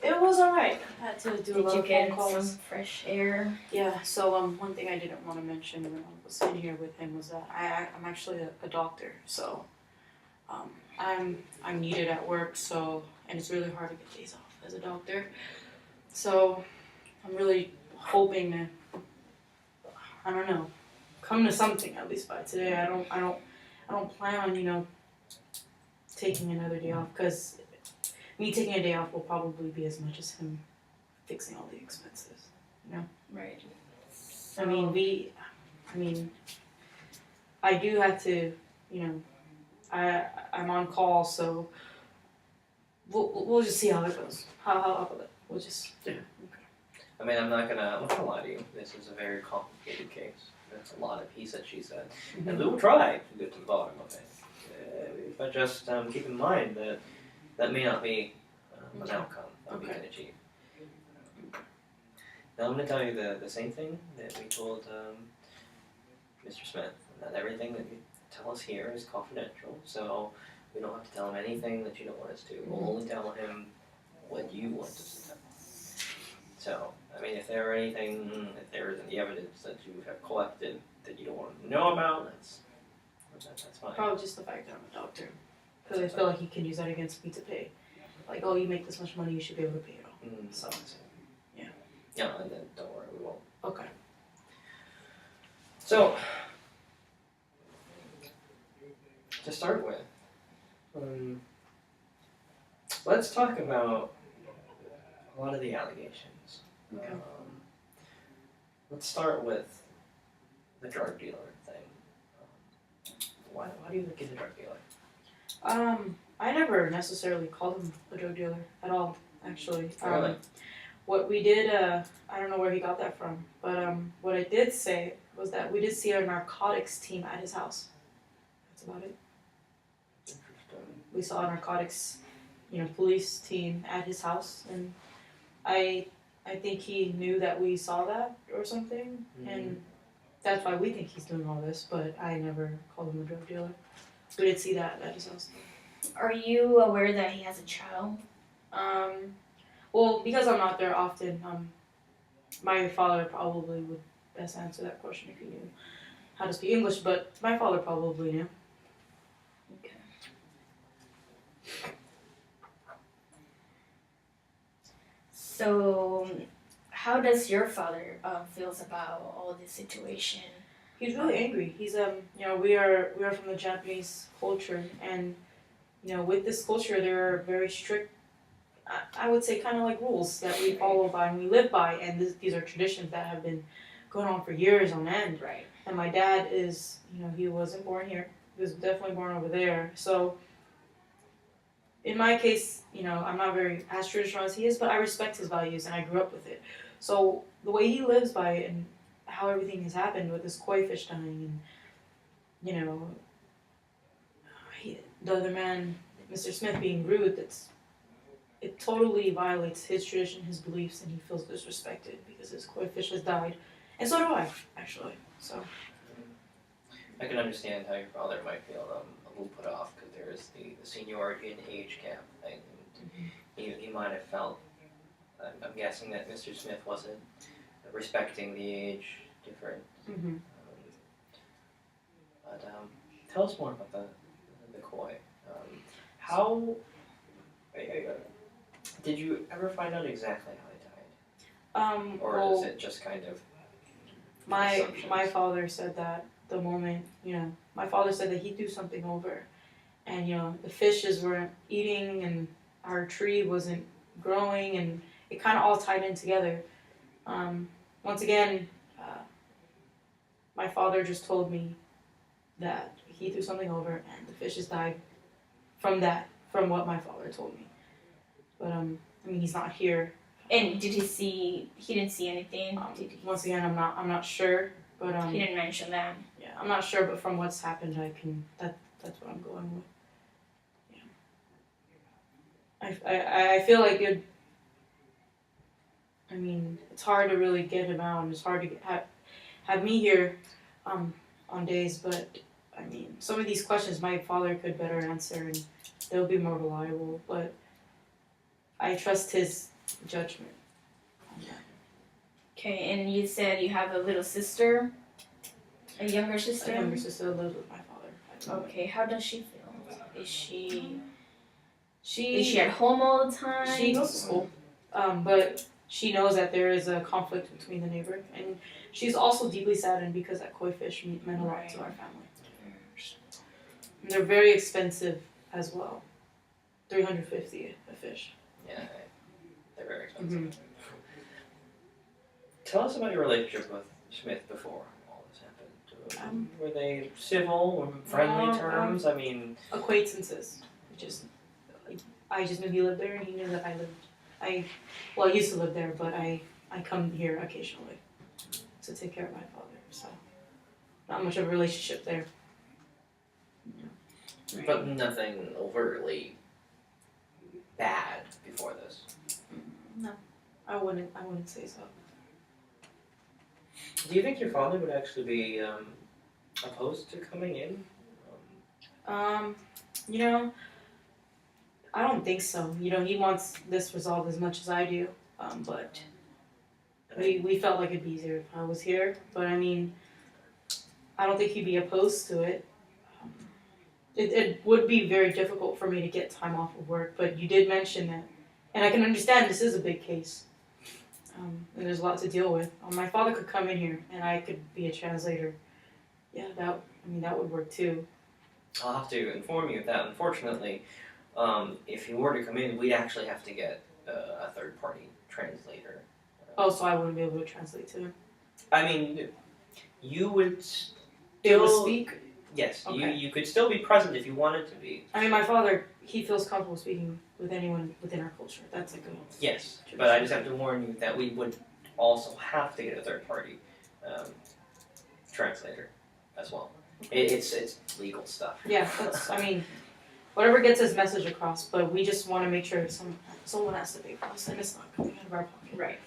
It was alright. I had to do a Did lot you of get phone calls. some fresh air? Yeah, so one thing I didn't want to mention when I was sitting here with him was that I'm actually a doctor, so I'm needed at work, so and it's really hard to get days off as a doctor. So I'm really hoping to, I don't know, come to something at least by today. I don't plan on taking another day off, because me taking a day off will probably be as much as him fixing all the expenses. Right. I mean, I do have to, I'm on call, so we'll just see how it goes. How we'll just. I mean, I'm not gonna lie to you. This is a very complicated case. There's a lot of he said, she said, and we will try to get to the bottom of it. But just keep in mind that that may not be an outcome that we can achieve. Now I'm going to tell you the same thing that we told Mr. Smith, that everything that you tell us here is confidential, so we don't have to tell him anything that you don't want us to. We'll only tell him what you want us to tell. So, I mean, if there is any evidence that you have collected that you don't want to know about, that's fine. Probably just the fact that I'm a doctor, because I feel like he can use that against me to pay. Like, oh, you make this much money, you should be able to pay it all. So, yeah. Yeah, and then don't worry, we won't. Okay. So, to start with, let's talk about a lot of the allegations. Okay. Let's start with the drug dealer thing. Why do you look at the drug dealer? I never necessarily called him a drug dealer at all, actually. Really? What we did, I don't know where he got that from, but what I did say was that we did see a narcotics team at his house. That's about it. Interesting. We saw a narcotics, police team at his house, and I think he knew that we saw that or something, and that's why we think he's doing all this, but I never called him a drug dealer. We did see that at his house. Are you aware that he has a child? Well, because I'm not there often, my father probably would best answer that question if he knew how to speak English, but my father probably knew. Okay. So, how does your father feels about all this situation? He's really angry. He's we are from the Japanese culture, and with this culture there are very strict, I would say, kind of like rules that we follow by and we live by, and these are traditions that have been going on for years on end. Right. And my dad is, he wasn't born here. He was definitely born over there. So in my case, I'm not very as traditional as he is, but I respect his values and I grew up with it. So the way he lives by it and how everything has happened with this koi fish dying and, the other man, Mr. Smith, being rude, it totally violates his tradition, his beliefs, and he feels disrespected because his koi fish has died. And so do I, actually. So. I can understand how your father might feel a little put off because there is the seniority and age gap thing. He might have felt, I'm guessing that Mr. Smith wasn't respecting the age difference. Mm-hmm. But tell us more about the koi. How did you ever find out exactly how he died? Or Well, is it just kind of my assumptions? father said that the moment, my father said that he threw something over, and the fishes weren't eating, and our tree wasn't growing, and it kind of all tied in together. Once again, my father just told me that he threw something over, and the fishes died from what my father told me. But he's not here. And did he see? He didn't see anything. Once again, I'm not sure, but He didn't mention that. yeah, I'm not sure, but from what's happened, that's what I'm going with. Yeah. I feel like it's hard to really get him out, and it's hard to have me here, on days, but some of these questions my father could better answer, and they'll be more reliable, but I trust his judgment. Okay, and you said you have a little sister, a younger sister. My younger sister lives with my father. Okay, how does she feel? Is she She at home all the time? She goes to school, but she knows that there is a conflict between the neighbor, and she's also deeply saddened because that koi fish meant a lot to our family. And they're very expensive as well, $350 a fish. Yeah, they're very expensive. Mm-hmm. Tell us about your relationship with Smith before all this happened. Were they civil, were friendly terms? I mean, Acquaintances, I just knew he lived there, and he knew that I lived. I used to live there, but I come here occasionally to take care of my father. So not much of a relationship there. but nothing overtly bad before this. No, I wouldn't say so. Do you think your father would actually be opposed to coming in? You know, I don't think so. You know, he wants this resolved as much as I do. But we felt like it'd be easier if I was here. But I mean, I don't think he'd be opposed to it. It would be very difficult for me to get time off of work, but you did mention that, and I can understand this is a big case, and there's a lot to deal with. My father could come in here, and I could be a translator. Yeah, that would work too. I'll have to inform you of that. Unfortunately, if he were to come in, we'd actually have to get a third-party translator. Oh, so I wouldn't be able to translate to him. I mean, you would Be able to still speak. Yes, Okay. you could still be present if you wanted to be. I mean, my father, he feels comfortable speaking with anyone within our culture. That's like a Yes, but I just have to warn you that we would also have to get a third-party translator as well. It's legal stuff. yeah. That's I mean, whatever gets his message across. But we just want to make sure someone has to pay for us, and it's not coming out of our pocket. Right.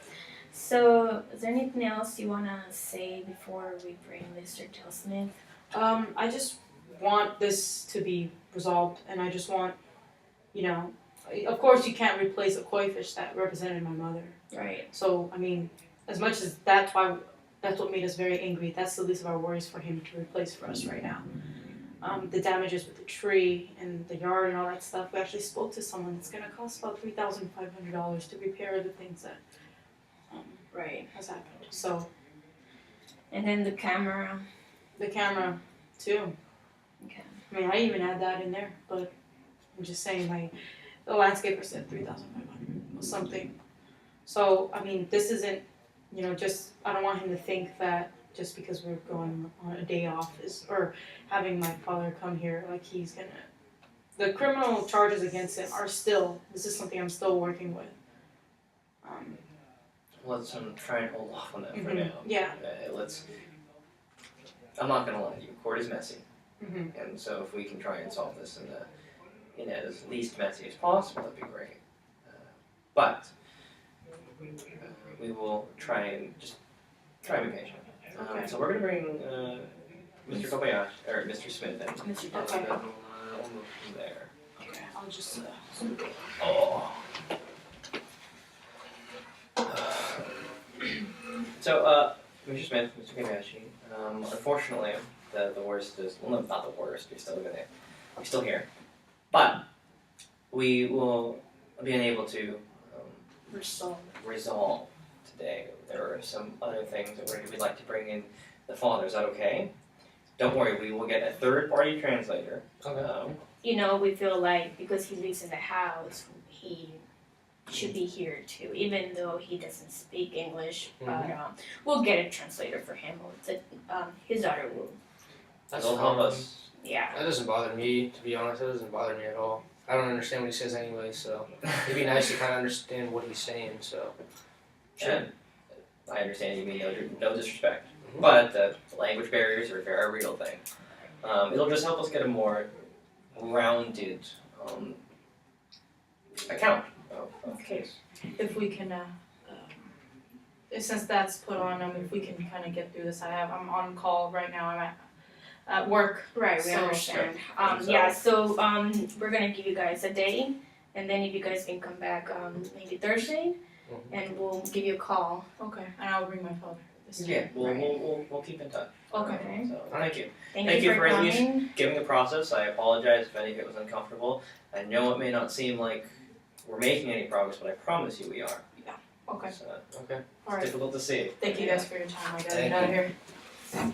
So, is there anything else you want to say before we bring Mr. Del Smith? I just want this to be resolved, and I just want, of course you can't replace a koi fish that represented my mother. Right. So, I mean, as much as that's what made us very angry, that's the least of our worries for him to replace for us right now. The damages with the tree and the yard and all that stuff, we actually spoke to someone. It's going to cost about $3,500 to repair the things that Right. has happened. So, And then the camera. the camera, too. Okay. I mean, I even add that in there, but I'm just saying, the landscaper said 3,500 or something. So, I mean, this isn't, I don't want him to think that just because we're going on a day off or having my father come here, like he's gonna. The criminal charges against him are still. This is something I'm still working with. Let's try and hold off on that for Mhm. now. Yeah. I'm not gonna lie to you. Court is messy, hmm and so if we can try and solve this in as least messy as possible, that'd be great. But we will try and be patient. Okay. So we're gonna bring Mr. Kobayashi or Mr. Smith in. Mr. Del Okay. Smith. We'll move from there. Okay, I'll just. Oh. So, Mr. Smith, Mr. Kobayashi, unfortunately, the worst is, well, no, not the worst, you're still here. But, we will be unable to resolve today. There are some other things that we'd like to bring in the father. Is that okay? Don't worry, we will get a third-party translator. Okay. We feel like because he lives in the house, he should be here too, even though he doesn't speak English. But we'll get a translator for him. His daughter will. That'll help us. Yeah. That doesn't bother me, to be honest. That doesn't bother me at all. I don't understand what he says anyway, so it'd be nice to kind of understand what he's saying. So. And I understand you mean no disrespect, but language barriers are a very real thing. It'll just help us get a more rounded account of the case. If we can, since that's put on, if we can kind of get through this, I'm on call right now. work. Right, we So, understand. So- Yeah, so we're gonna give you guys a day, and then if you guys can come back maybe Thursday, and we'll give you a call. Okay, and I'll bring my father this time. Yeah, Right. we'll keep in touch. Okay. So, thank you. Thank Thank you you for for at least coming. Giving the process, I apologize if any of it was uncomfortable. I know it may not seem like we're making any progress, but I promise you we are. Okay. So, okay. It's Alright. difficult to see. Thank you guys for your time. I gotta Thank get out of you. here.